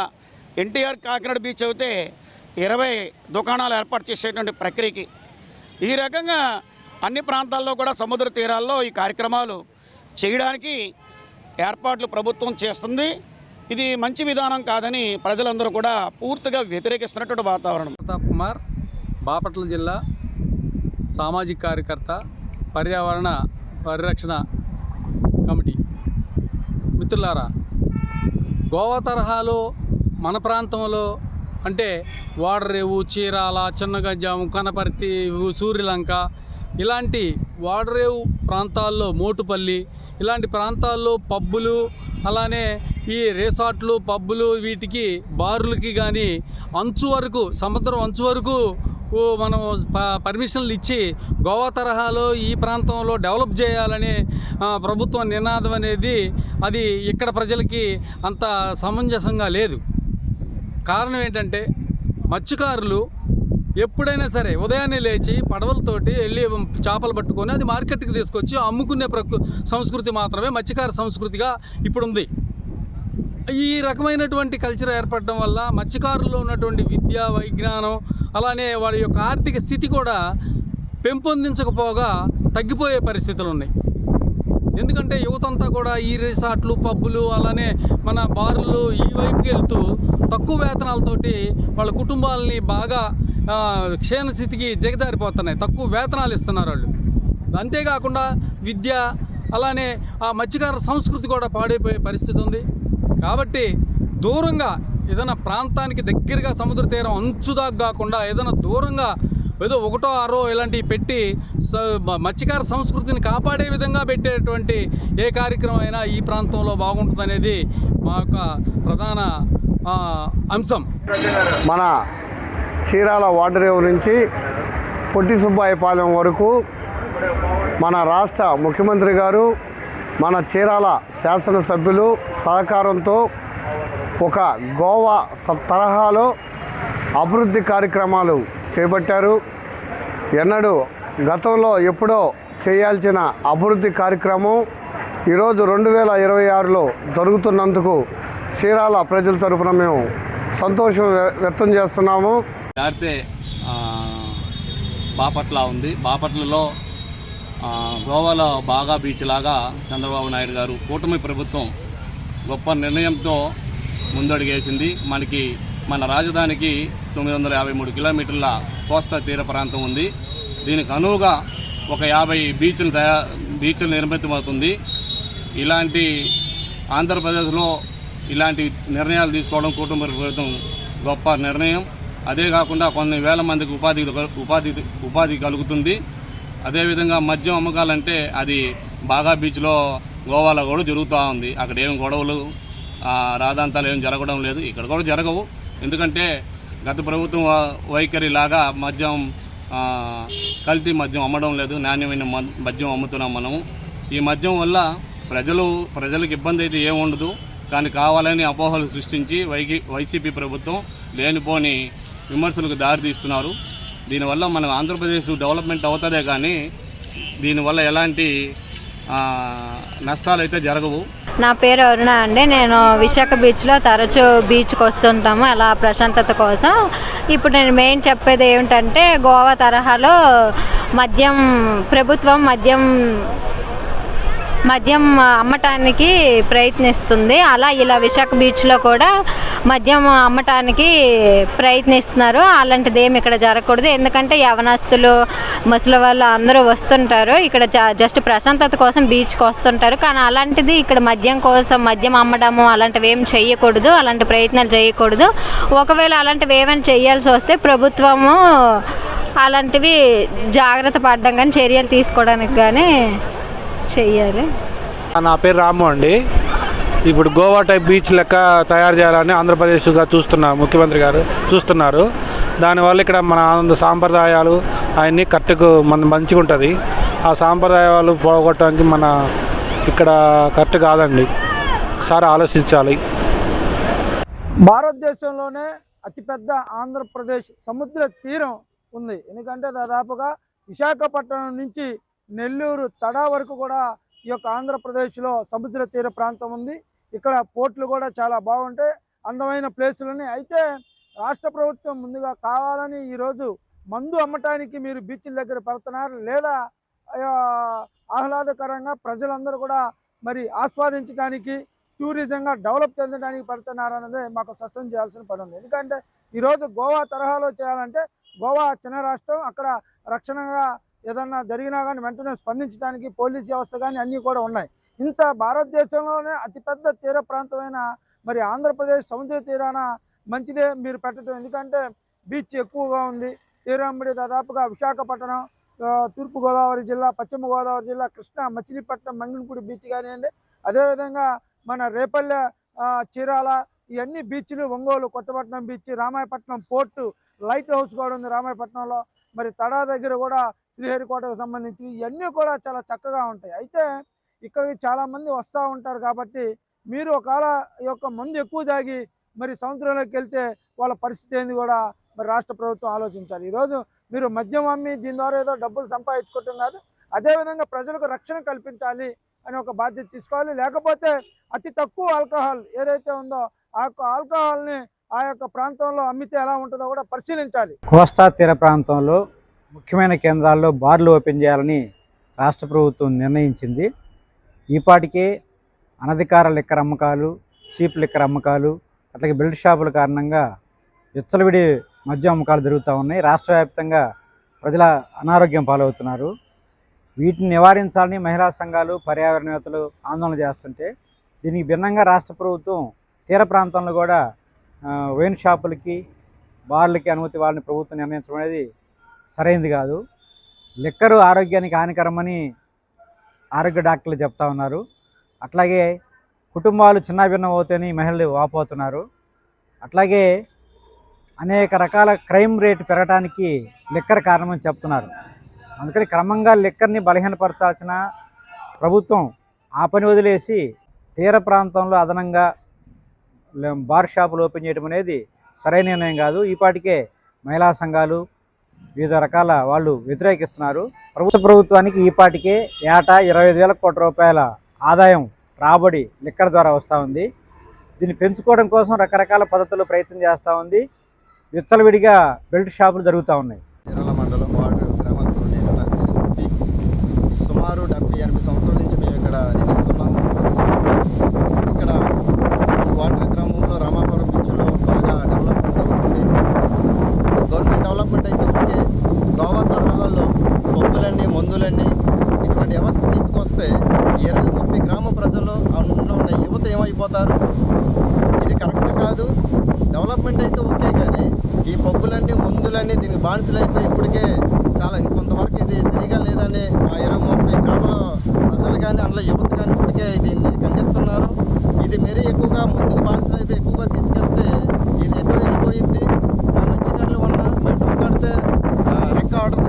ఎన్టీఆర్ కాకినాడ బీచ్ అయితే 20 దుకాణాలు ఏర్పాటు చేసేటువంటి ప్రక్రియకి ఈ రకంగా అన్ని ప్రాంతాల్లో కూడా సముద్ర తీరాల్లో ఈ కార్యక్రమాలు చేయడానికి ఏర్పాట్లు ప్రభుత్వం చేస్తుంది. ఇది మంచి విధానం కాదని ప్రజలందరూ కూడా పూర్తిగా వ్యతిరేకిస్తున్నటువంటి వాతావరణం. ప్రతాప్ కుమార్, బాపట్ల జిల్లా సామాజిక కార్యకర్త, పర్యావరణ పరిరక్షణ కమిటీ. మిత్రులారా, గోవా తరహాలో మన ప్రాంతంలో అంటే వాడరేవు, చీరాల, చిన్నగంజాము, కనపర్తి, సూర్యలంక ఇలాంటి వాడరేవు ప్రాంతాల్లో, మోటుపల్లి ఇలాంటి ప్రాంతాల్లో పబ్బులు, అలానే ఈ రిసార్ట్లు, పబ్బులు, వీటికి బారులకి కానీ అంచు వరకు, సముద్రం అంచు వరకు మనం పర్మిషన్లు ఇచ్చి గోవా తరహాలో ఈ ప్రాంతంలో డెవలప్ చేయాలనే ప్రభుత్వం నినాదం అనేది అది ఇక్కడ ప్రజలకి అంత సమంజసంగా లేదు. కారణం ఏంటంటే మత్స్యకారులు ఎప్పుడైనా సరే ఉదయాన్నే లేచి పడవలతోటి వెళ్ళి చేపలు పట్టుకొని అది మార్కెట్కి తీసుకొచ్చి అమ్ముకునే సంస్కృతి మాత్రమే మత్స్యకార సంస్కృతిగా ఇప్పుడుంది. ఈ రకమైనటువంటి కల్చర్ ఏర్పడడం వల్ల మత్స్యకారుల్లో ఉన్నటువంటి విద్య, వైజ్ఞానం, అలానే వారి యొక్క ఆర్థిక స్థితి కూడా పెంపొందించకపోగా తగ్గిపోయే పరిస్థితులు ఉన్నాయి. ఎందుకంటే యువతంతా కూడా ఈ రిసార్ట్లు, పబ్బులు, అలానే మన బార్లు ఈ వైపుకి వెళ్తూ తక్కువ వేతనాలతోటి వాళ్ళ కుటుంబాలని బాగా క్షీణస్థితికి దిగజారిపోతున్నాయి. తక్కువ వేతనాలు ఇస్తున్నారు వాళ్ళు. అంతేకాకుండా విద్య, అలానే ఆ మత్స్యకార సంస్కృతి కూడా పాడైపోయే పరిస్థితి ఉంది. కాబట్టి దూరంగా ఏదైనా ప్రాంతానికి దగ్గరగా సముద్ర తీరం అంచుదాకా కాకుండా ఏదైనా దూరంగా ఏదో 1, 6 ఇలాంటివి పెట్టి మత్స్యకార సంస్కృతిని కాపాడే విధంగా పెట్టేటువంటి ఏ కార్యక్రమం అయినా ఈ ప్రాంతంలో బాగుంటుందనేది మా యొక్క ప్రధాన అంశం. మన చీరాల వాడరేవు నుంచి పొట్టి సుబ్బాయిపాలెం వరకు మన రాష్ట్ర ముఖ్యమంత్రి గారు, మన చీరాల శాసనసభ్యులు సహకారంతో ఒక గోవా తరహాలో అభివృద్ధి కార్యక్రమాలు చేపట్టారు. ఎన్నడూ గతంలో ఎప్పుడో చేయాల్సిన అభివృద్ధి కార్యక్రమం ఈరోజు 2026లో జరుగుతున్నందుకు చీరాల ప్రజల తరఫున మేము సంతోషం వ్యక్తం చేస్తున్నాము. దాటితే బాపట్ల ఉంది. బాపట్లలో గోవాలో బాగా బీచ్ లాగా చంద్రబాబు నాయుడు గారు కూటమి ప్రభుత్వం గొప్ప నిర్ణయంతో ముందడుగేసింది. మన రాజధానికి 953 కిలోమీటర్ల కోస్తా తీర ప్రాంతం ఉంది. దీనికి అనువుగా ఒక 50 బీచ్లు నిర్మితమవుతుంది. ఇలాంటి ఆంధ్రప్రదేశ్లో ఇలాంటి నిర్ణయాలు తీసుకోవడం కూటమి ప్రభుత్వం గొప్ప నిర్ణయం. అదే కాకుండా కొన్ని వేల మందికి ఉపాధి కలుగుతుంది. అదేవిధంగా మద్యం అమ్మకాలంటే అది బాగా బీచ్లో గోవాలో కూడా జరుగుతూ ఉంది. అక్కడ ఏం గొడవలు రాదాంతాలు ఏం జరగడం లేదు. ఇక్కడ కూడా జరగవు. ఎందుకంటే గత ప్రభుత్వం వైఖరి లాగా మద్యం కల్తీ మద్యం అమ్మడం లేదు. నాణ్యమైన మద్యం అమ్ముతున్నాం మనము. ఈ మద్యం వల్ల ప్రజలకు ఇబ్బంది అయితే ఏం ఉండదు. కానీ కావాలని అపోహలు సృష్టించి వైసీపీ ప్రభుత్వం లేనిపోని విమర్శలకు దారితీస్తున్నారు. దీనివల్ల మన ఆంధ్రప్రదేశ్ డెవలప్మెంట్ అవుతుందే కానీ దీనివల్ల ఎలాంటి నష్టాలు అయితే జరగవు. నా పేరు అరుణ అండి. నేను విశాఖ బీచ్లో తరచూ బీచ్కి వస్తుంటాము అలా ప్రశాంతత కోసం. ఇప్పుడు నేను మెయిన్ చెప్పేది ఏమిటంటే గోవా తరహాలో ప్రభుత్వం మద్యం అమ్మటానికి ప్రయత్నిస్తుంది. అలా ఇలా విశాఖ బీచ్లో కూడా మద్యం అమ్మటానికి ప్రయత్నిస్తున్నారు. అలాంటిది ఏమి ఇక్కడ జరగకూడదు. ఎందుకంటే యవనస్తులు ముసలి వాళ్ళు అందరూ వస్తుంటారు ఇక్కడ జస్ట్ ప్రశాంతత కోసం బీచ్కి వస్తుంటారు. కానీ అలాంటిది ఇక్కడ మద్యం అమ్మడము అలాంటివి ఏం చేయకూడదు. అలాంటి ప్రయత్నాలు చేయకూడదు. ఒకవేళ అలాంటివి ఏమైనా చేయాల్సి వస్తే ప్రభుత్వము అలాంటివి జాగ్రత్త పడడం కానీ చర్యలు తీసుకోవడానికి కానీ చెయ్యాలి. నా పేరు రాము అండి. ఇప్పుడు గోవా టైప్ బీచ్ లెక్క తయారు చేయాలని ఆంధ్రప్రదేశ్గా ముఖ్యమంత్రి గారు చూస్తున్నారు. దానివల్ల ఇక్కడ మన సాంప్రదాయాలు అవన్నీ కరెక్ట్గా మంచిగా ఉంటుంది. ఆ సాంప్రదాయాలు పోగొట్టడానికి మన ఇక్కడ కరెక్ట్ కాదండి. ఒకసారి ఆలోచించాలి. భారతదేశంలోనే అతిపెద్ద ఆంధ్రప్రదేశ్ సముద్ర తీరం ఉంది. ఎందుకంటే దాదాపుగా విశాఖపట్నం నుంచి నెల్లూరు తడా వరకు కూడా ఈ యొక్క ఆంధ్రప్రదేశ్లో సముద్ర తీర ప్రాంతం ఉంది. ఇక్కడ పోర్ట్లు కూడా చాలా బాగుంటాయి, అందమైన ప్లేసులని. అయితే రాష్ట్ర ప్రభుత్వం ముందుగా కావాలని ఈరోజు మందు అమ్మటానికి మీరు బీచ్ల దగ్గర పెడుతున్నారు, లేదా ఆహ్లాదకరంగా ప్రజలందరూ కూడా మరి ఆస్వాదించడానికి టూరిజంగా డెవలప్ చెందడానికి పెడుతున్నారు అన్నది మాకు స్పష్టం చేయాల్సిన పని ఉంది. ఎందుకంటే ఈరోజు గోవా తరహాలో చేయాలంటే గోవా చిన్న రాష్ట్రం, అక్కడ రక్షణగా ఏదన్నా జరిగినా కానీ వెంటనే స్పందించడానికి పోలీస్ వ్యవస్థ కానీ అన్నీ కూడా ఉన్నాయి. ఇంత భారతదేశంలోనే అతిపెద్ద తీర ప్రాంతమైన మరి ఆంధ్రప్రదేశ్ సముద్ర తీరాన మంచిదే మీరు పెట్టడం. ఎందుకంటే బీచ్ ఎక్కువగా ఉంది. తీరంబడి దాదాపుగా విశాఖపట్నం, తూర్పుగోదావరి జిల్లా, పశ్చిమ గోదావరి జిల్లా, కృష్ణా, మచిలీపట్నం, మంగళపూడి బీచ్ కానివ్వండి, అదేవిధంగా మన రేపల్లె, చీరాల ఇవన్నీ బీచ్లు, Ongole, Kothapatnam beach, Ramayapatnam port, light house కూడా ఉంది రామాయపట్నంలో, మరి తడా దగ్గర కూడా శ్రీహరికోటకు సంబంధించి ఇవన్నీ కూడా చాలా చక్కగా ఉంటాయి. అయితే ఇక్కడికి చాలామంది వస్తూ ఉంటారు కాబట్టి మీరు ఒకవేళ ఈ యొక్క మందు ఎక్కువ తాగి మరి సముద్రంలోకి వెళ్తే వాళ్ళ పరిస్థితి ఏంది కూడా మరి రాష్ట్ర ప్రభుత్వం ఆలోచించాలి. ఈరోజు మీరు మద్యం అమ్మి దీని ద్వారా ఏదో డబ్బులు సంపాదించుకోవటం కాదు, అదేవిధంగా ప్రజలకు రక్షణ కల్పించాలి అని ఒక బాధ్యత తీసుకోవాలి. లేకపోతే అతి తక్కువ ఆల్కహాల్ ఏదైతే ఉందో ఆ యొక్క ఆల్కహాల్ని ఆ యొక్క ప్రాంతంలో అమ్మితే ఎలా ఉంటుందో కూడా పరిశీలించాలి. కోస్తా తీర ప్రాంతంలో ముఖ్యమైన కేంద్రాల్లో బార్లు ఓపెన్ చేయాలని రాష్ట్ర ప్రభుత్వం నిర్ణయించింది. ఈపాటికే అనధికార లిక్కర్ అమ్మకాలు, చీప్ లిక్కర్ అమ్మకాలు, అట్లాగే బెల్ట్ షాపుల కారణంగా విచ్చలవిడి మద్యం అమ్మకాలు జరుగుతూ ఉన్నాయి. రాష్ట్ర వ్యాప్తంగా ప్రజల అనారోగ్యం పాలవుతున్నారు. వీటిని నివారించాలని మహిళా సంఘాలు, పర్యావరణవేత్తలు ఆందోళన చేస్తుంటే దీనికి భిన్నంగా రాష్ట్ర ప్రభుత్వం తీర ప్రాంతంలో కూడా వైన్ షాపులకి, బార్లకి అనుమతి వాళ్ళని ప్రభుత్వం నిర్ణయించడం అనేది సరైనది కాదు. లిక్కరు ఆరోగ్యానికి హానికరమని ఆరోగ్య డాక్టర్లు చెప్తా ఉన్నారు. అట్లాగే కుటుంబాలు చిన్నాభిన్నం అవుతాయని మహిళలు వాపోతున్నారు. అట్లాగే అనేక రకాల క్రైమ్ రేటు పెరగడానికి లిక్కర్ కారణమని చెప్తున్నారు. అందుకని క్రమంగా లిక్కర్ని బలహీనపరచాల్సిన ప్రభుత్వం ఆ పని వదిలేసి తీర ప్రాంతంలో అదనంగా బార్ షాపులు ఓపెన్ చేయడం అనేది సరైన నిర్ణయం కాదు. ఈపాటికే మహిళా సంఘాలు, వివిధ రకాల వాళ్ళు వ్యతిరేకిస్తున్నారు. ప్రభుత్వానికి ఈపాటికే ఏటా 25,000 కోట్ల రూపాయల ఆదాయం రాబడి లిక్కర్ ద్వారా వస్తూ ఉంది. దీన్ని పెంచుకోవడం కోసం రకరకాల పద్ధతుల్లో ప్రయత్నం చేస్తూ ఉంది. విచ్చలవిడిగా బెల్ట్ షాపులు జరుగుతూ ఉన్నాయి. చీరాల మండలం వార్డు గ్రామస్తులు సుమారు 70-80 సంవత్సరాల నుంచి మేము ఇక్కడ నివసిస్తున్నాము. ఇక్కడ ఈ వాటర్ గ్రామంలో రామాపురం బీచ్లో బాగా డెవలప్మెంట్ అవుతుంది. గవర్నమెంట్ డెవలప్మెంట్ అయితే ఓకే, గోవా తరహాలో పబ్బులన్నీ, మందులన్నీ ఇటువంటి వ్యవస్థ తీసుకొస్తే 20-30 గ్రామ ప్రజలు అందులో ఉన్న యువత ఏమైపోతారు? ఇది కరెక్ట్ కాదు. డెవలప్మెంట్ అయితే ఓకే, కానీ ఈ పబ్బులన్నీ, మందులన్నీ దీనికి బానిసలైపోయి ఇప్పటికే చాలా కొంతవరకు ఇది సరిగా లేదని మా 20-30 గ్రామాల ప్రజలు కానీ అందులో యువత కానీ ఇప్పటికే దీన్ని ఖండిస్తున్నారు. ఇది మరీ ఎక్కువగా ముందుకు బానిసలైపోయి ఎక్కువగా తీసుకెళ్తే ఇది ఎటో వెళ్ళిపోయింది. మా మత్స్యకారులు వల్ల బయట ఒక్కడితే రెక్క ఆడదు.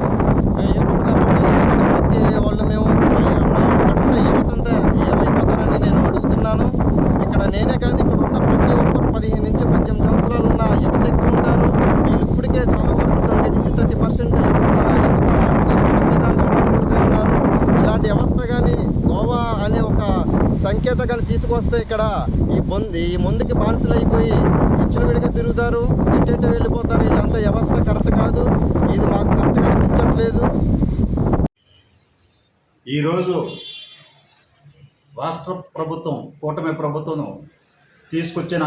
వాళ్ళు మేము అక్కడ యువతంతా ఏమైపోతారని నేను అడుగుతున్నాను. ఇక్కడ నేనే కాదు, ఇక్కడ ఉన్న ప్రతి ఒక్కరు 15-18 సంవత్సరాలు ఉన్న యువత ఎక్కువ ఉంటారు. వీళ్ళు ఇప్పటికే చాలా వరకు 20-30% యువత దీనికి ప్రతి దాంట్లో పడిపోయి ఉన్నారు. ఇలాంటి వ్యవస్థ కానీ గోవా సంకేతంగా తీసుకొస్తే ఇక్కడ ఈ ముందుకి బానిసలు అయిపోయి విడిగా తిరుగుతారు, ఎట్టేటో వెళ్ళిపోతారు. వీళ్ళంతా వ్యవస్థ కరెక్ట్ కాదు, ఇది మాకు కరెక్ట్గా అనిపించట్లేదు. ఈరోజు రాష్ట్ర ప్రభుత్వం, కూటమి ప్రభుత్వం తీసుకొచ్చిన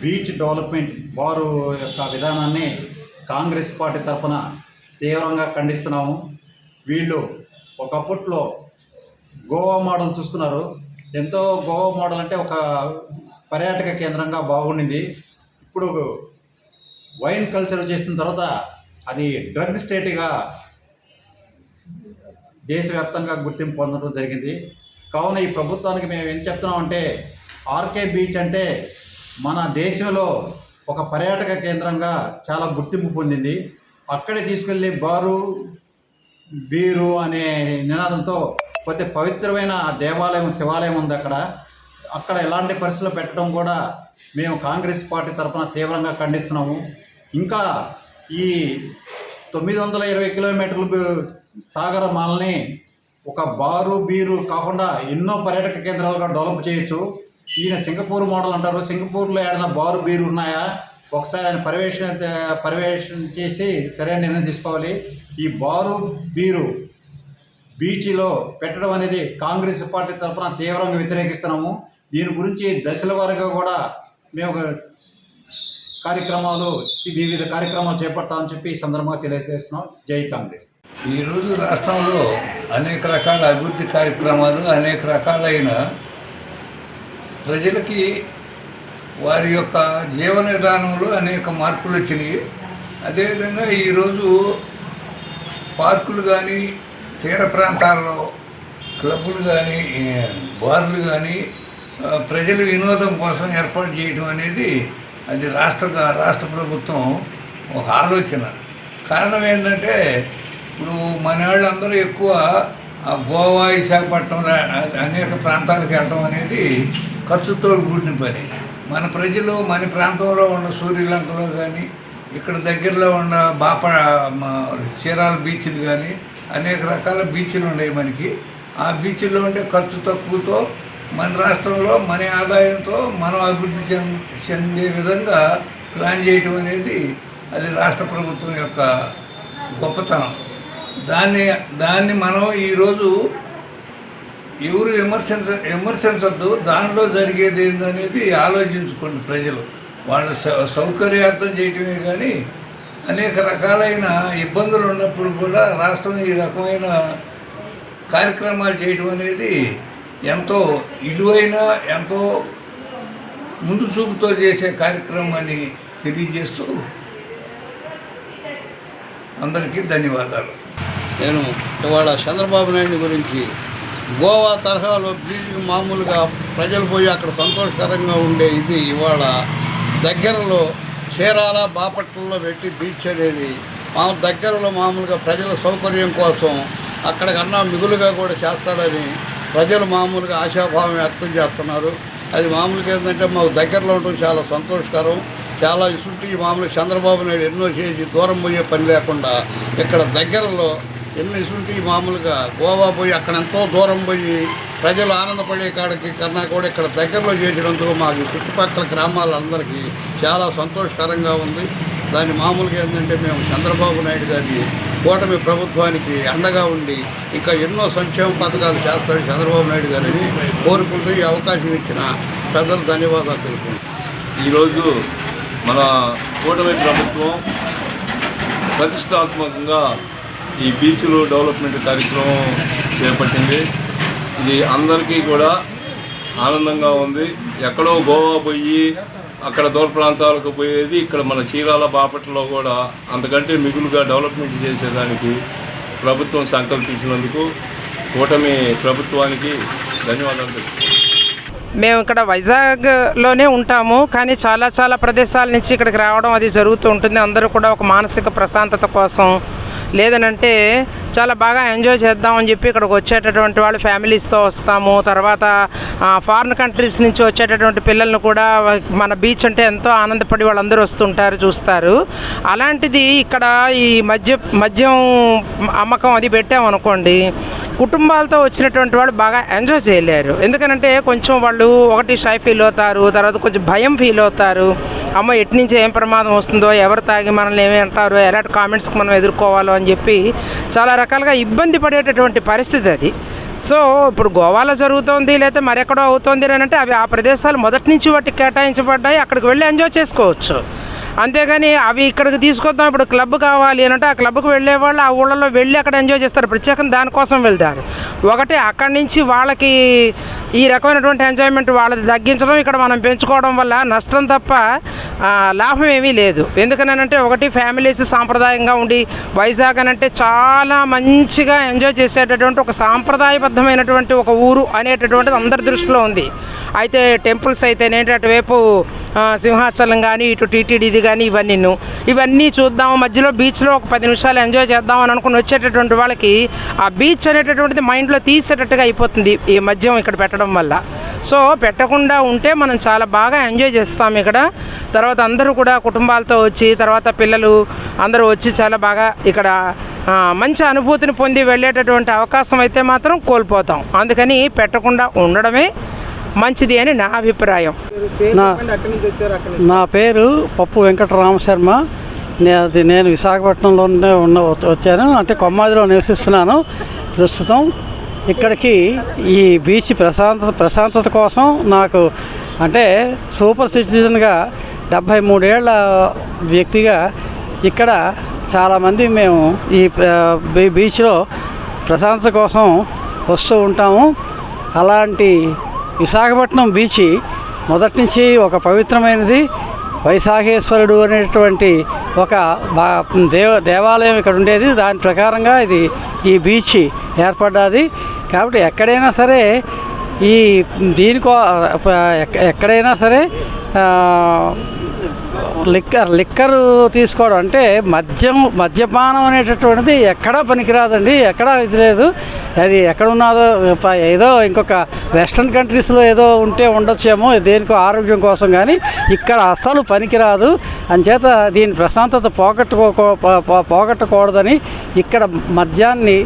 బీచ్ డెవలప్మెంట్ బారు యొక్క విధానాన్ని కాంగ్రెస్ పార్టీ తరఫున తీవ్రంగా ఖండిస్తున్నాము. వీళ్ళు ఒకప్పట్లో గోవా మోడల్ చూస్తున్నారు. ఎంతో గోవా మోడల్ అంటే ఒక పర్యాటక కేంద్రంగా బాగుండింది. ఇప్పుడు వైన్ కల్చర్ చేసిన తర్వాత అది డ్రగ్ స్టేట్గా దేశవ్యాప్తంగా గుర్తింపు పొందడం జరిగింది. కావున ఈ ప్రభుత్వానికి మేము ఏం చెప్తున్నామంటే, ఆర్కే బీచ్ అంటే మన దేశంలో ఒక పర్యాటక కేంద్రంగా చాలా గుర్తింపు పొందింది. అక్కడే తీసుకెళ్ళి బారు బీరు అనే నినాదంతో పోతే పవిత్రమైన దేవాలయం, శివాలయం ఉంది అక్కడ ఎలాంటి పరిస్థితులు పెట్టడం కూడా మేము కాంగ్రెస్ పార్టీ తరఫున తీవ్రంగా ఖండిస్తున్నాము. ఇంకా ఈ 920 కిలోమీటర్లు సాగర మాలని ఒక బారు బీరు కాకుండా ఎన్నో పర్యాటక కేంద్రాలుగా డెవలప్ చేయొచ్చు. ఈయన సింగపూర్ మోడల్ అంటారు. సింగపూర్లో ఏదైనా బారు బీరు ఉన్నాయా? ఒకసారి ఆయన పర్యవేక్షణ చేసి సరైన నిర్ణయం తీసుకోవాలి. ఈ బారు బీరు బీచ్లో పెట్టడం అనేది కాంగ్రెస్ పార్టీ తరఫున తీవ్రంగా వ్యతిరేకిస్తున్నాము. దీని గురించి దశల వారీగా కూడా మేము వివిధ కార్యక్రమాలు చేపడతామని చెప్పి ఈ సందర్భంగా తెలియజేస్తున్నాం. జై కాంగ్రెస్. ఈరోజు రాష్ట్రంలో అనేక రకాల అభివృద్ధి కార్యక్రమాలు, అనేక రకాలైన ప్రజలకి వారి యొక్క జీవన విధానంలో అనేక మార్పులు వచ్చినాయి. అదేవిధంగా ఈరోజు పార్కులు కానీ, తీర ప్రాంతాల్లో క్లబ్బులు కానీ, బార్లు కానీ ప్రజల వినోదం కోసం ఏర్పాటు చేయడం అనేది అది రాష్ట్ర ప్రభుత్వం ఒక ఆలోచన. కారణం ఏంటంటే, ఇప్పుడు మన వాళ్ళందరూ ఎక్కువ గోవా, విశాఖపట్నం అనేక ప్రాంతాలకు వెళ్ళడం అనేది ఖర్చుతో కూడిన పని. మన ప్రజలు మన ప్రాంతంలో ఉన్న సూర్యలంకలో కానీ, ఇక్కడ దగ్గరలో ఉన్న చీరాల బీచ్లు కానీ అనేక రకాల బీచ్లు ఉన్నాయి మనకి. ఆ బీచ్లో ఉండే ఖర్చు తక్కువతో మన రాష్ట్రంలో మన ఆదాయంతో మనం అభివృద్ధి చెందే విధంగా ప్లాన్ చేయటం అనేది అది రాష్ట్ర ప్రభుత్వం యొక్క గొప్పతనం. దాన్ని మనం ఈరోజు ఎవరు విమర్శించద్దు. దానిలో జరిగేది ఏందనేది ఆలోచించుకోండి ప్రజలు. వాళ్ళ సౌకర్యార్థం చేయటమే కానీ అనేక రకాలైన ఇబ్బందులు ఉన్నప్పుడు కూడా రాష్ట్రం ఈ రకమైన కార్యక్రమాలు చేయటం అనేది ఎంతో ఇలువైన, ఎంతో ముందు చూపుతో చేసే కార్యక్రమం అని తెలియజేస్తూ అందరికీ ధన్యవాదాలు. నేను ఇవాళ చంద్రబాబు నాయుడు గురించి గోవా తరహాలో బీచ్కి మామూలుగా ప్రజలు పోయి అక్కడ సంతోషకరంగా ఉండే ఇది ఇవాళ దగ్గరలో చీరాల, బాపట్లలో పెట్టి బీచ్ అనేది దగ్గరలో మామూలుగా ప్రజల సౌకర్యం కోసం అక్కడికన్నా మిగులుగా కూడా చేస్తాడని ప్రజలు మామూలుగా ఆశాభావం వ్యక్తం చేస్తున్నారు. అది మామూలుగా ఏంటంటే మాకు దగ్గరలో ఉండడం చాలా సంతోషకరం. చాలా ఇసుంటి మామూలుగా చంద్రబాబు నాయుడు ఎన్నో చేసి దూరం పోయే పని లేకుండా ఇక్కడ దగ్గరలో ఎన్నో ఇసుంటి మామూలుగా గోవా పోయి అక్కడ ఎంతో దూరం పోయి ప్రజలు ఆనందపడే కాడికి కన్నా కూడా ఇక్కడ దగ్గరలో చేసినందుకు మాకు చుట్టుపక్కల గ్రామాలందరికీ చాలా సంతోషకరంగా ఉంది. దాన్ని మామూలుగా ఏంటంటే మేము చంద్రబాబు నాయుడు గారి కూటమి ప్రభుత్వానికి అండగా ఉండి ఇంకా ఎన్నో సంక్షేమ పథకాలు చేస్తాడు చంద్రబాబు నాయుడు గారిని కోరుకుంటూ ఈ అవకాశం ఇచ్చిన పెద్దలు ధన్యవాదాలు తెలుపుకుంటున్నాను. ఈరోజు మన కూటమి ప్రభుత్వం ప్రతిష్టాత్మకంగా ఈ బీచ్లు డెవలప్మెంట్ కార్యక్రమం చేపట్టింది. ఇది అందరికీ కూడా ఆనందంగా ఉంది. ఎక్కడో గోవా పోయి అక్కడ దూర ప్రాంతాలకు పోయేది ఇక్కడ మన చీరాల, బాపట్లలో కూడా అంతకంటే మిగులుగా డెవలప్మెంట్ చేసేదానికి ప్రభుత్వం సంకల్పించినందుకు కూటమి ప్రభుత్వానికి ధన్యవాదాలు. మేము ఇక్కడ వైజాగ్లోనే ఉంటాము, కానీ చాలా ప్రదేశాల నుంచి ఇక్కడికి రావడం అది జరుగుతూ ఉంటుంది. అందరూ కూడా ఒక మానసిక ప్రశాంతత కోసం, లేదనంటే చాలా బాగా ఎంజాయ్ చేద్దామని చెప్పి ఇక్కడికి వచ్చేటటువంటి వాళ్ళు ఫ్యామిలీస్తో వస్తాము. తర్వాత ఫారిన్ కంట్రీస్ నుంచి వచ్చేటటువంటి పిల్లలను కూడా మన బీచ్ అంటే ఎంతో ఆనందపడి వాళ్ళందరూ వస్తుంటారు, చూస్తారు. అలాంటిది ఇక్కడ ఈ మద్యం అమ్మకం అది పెట్టామనుకోండి, కుటుంబాలతో వచ్చినటువంటి వాళ్ళు బాగా ఎంజాయ్ చేయలేరు. ఎందుకనంటే కొంచెం వాళ్ళు ఒకటి షై ఫీల్ అవుతారు, తర్వాత కొంచెం భయం ఫీల్ అవుతారు. అమ్మ ఎటు నుంచి ఏం ప్రమాదం వస్తుందో, ఎవరు తాగి మనల్ని ఏమి అంటారో, ఎలాంటి కామెంట్స్కి మనం ఎదుర్కోవాలో అని చెప్పి చాలా రకాలుగా ఇబ్బంది పడేటటువంటి పరిస్థితి అది. సో ఇప్పుడు గోవాలో జరుగుతోంది లేకపోతే మరెక్కడో అవుతోంది అని అంటే అవి ఆ ప్రదేశాలు మొదటి నుంచి వాటికి కేటాయించబడ్డాయి, అక్కడికి వెళ్ళి ఎంజాయ్ చేసుకోవచ్చు. అంతేగాని అవి ఇక్కడికి తీసుకొద్దాం, ఇప్పుడు క్లబ్ కావాలి అని అంటే ఆ క్లబ్కి వెళ్ళే వాళ్ళు ఆ ఊళ్ళలో వెళ్ళి అక్కడ ఎంజాయ్ చేస్తారు, ప్రత్యేకంగా దానికోసం వెళ్తారు. ఒకటి అక్కడి నుంచి వాళ్ళకి ఈ రకమైనటువంటి ఎంజాయ్మెంట్ వాళ్ళది తగ్గించడం, ఇక్కడ మనం పెంచుకోవడం వల్ల నష్టం తప్ప లాభం ఏమీ లేదు. ఎందుకనంటే ఒకటి ఫ్యామిలీస్ సాంప్రదాయంగా ఉండి వైజాగ్ అని అంటే చాలా మంచిగా ఎంజాయ్ చేసేటటువంటి ఒక సాంప్రదాయబద్ధమైనటువంటి ఒక ఊరు అనేటటువంటిది అందరి దృష్టిలో ఉంది. అయితే టెంపుల్స్ అయితేనేంటి అటువైపు సింహాచలం కానీ ఇటు టీటీడీది కానీ ఇవన్నీ చూద్దాము, మధ్యలో బీచ్లో ఒక 10 నిమిషాలు ఎంజాయ్ చేద్దామని అనుకుని వచ్చేటటువంటి వాళ్ళకి ఆ బీచ్ అనేటటువంటిది మైండ్లో తీసేటట్టుగా అయిపోతుంది ఈ మద్యం ఇక్కడ పెట్టడం వల్ల. సో పెట్టకుండా ఉంటే మనం చాలా బాగా ఎంజాయ్ చేస్తాం ఇక్కడ. తర్వాత అందరూ కూడా కుటుంబాలతో వచ్చి, తర్వాత పిల్లలు అందరూ వచ్చి చాలా బాగా ఇక్కడ మంచి అనుభూతిని పొంది వెళ్ళేటటువంటి అవకాశం అయితే మాత్రం కోల్పోతాం. అందుకని పెట్టకుండా ఉండడమే మంచిది అని నా అభిప్రాయం. నా పేరు పప్పు వెంకటరామశర్మ. నేను విశాఖపట్నంలోనే వచ్చాను, అంటే కొమ్మాదిలో నివసిస్తున్నాను ప్రస్తుతం. ఇక్కడికి ఈ బీచ్ ప్రశాంతత కోసం నాకు అంటే సూపర్ సిటిజన్గా 73 ఏళ్ల వ్యక్తిగా ఇక్కడ చాలామంది మేము ఈ బీచ్లో ప్రశాంతత కోసం వస్తూ ఉంటాము. అలాంటి విశాఖపట్నం బీచ్ మొదటి నుంచి ఒక పవిత్రమైనది. వైశాఖేశ్వరుడు అనేటువంటి ఒక దేవాలయం ఇక్కడ ఉండేది, దాని ప్రకారంగా ఈ బీచ్ ఏర్పడ్డది. కాబట్టి ఎక్కడైనా సరే ఎక్కడైనా సరే లిక్కరు తీసుకోవడం అంటే మద్యపానం అనేటటువంటిది ఎక్కడా పనికిరాదండి, ఎక్కడా ఇది లేదు. అది ఎక్కడ ఉన్నదో ఏదో ఇంకొక వెస్ట్రన్ కంట్రీస్లో ఏదో ఉంటే ఉండొచ్చేమో దేనికో ఆరోగ్యం కోసం, కానీ ఇక్కడ అస్సలు పనికిరాదు. అంచేత దీని ప్రశాంతత పోగొట్టకూడదని ఇక్కడ మద్యాన్ని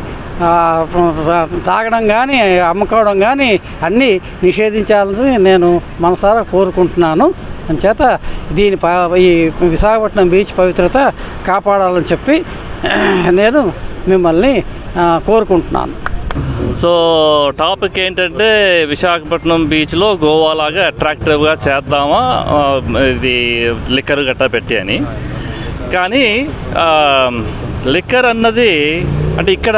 తాగడం కానీ అమ్ముకోవడం కానీ అన్నీ నిషేధించాలని నేను మనసారా కోరుకుంటున్నాను. అంచేత ఈ విశాఖపట్నం బీచ్ పవిత్రత కాపాడాలని చెప్పి నేను మిమ్మల్ని కోరుకుంటున్నాను. సో టాపిక్ ఏంటంటే విశాఖపట్నం బీచ్లో గోవాలాగా అట్రాక్టివ్గా చేద్దామా ఇది లిక్కర్ గట్టా పెట్టి అని. కానీ లిక్కర్ అన్నది అంటే ఇక్కడ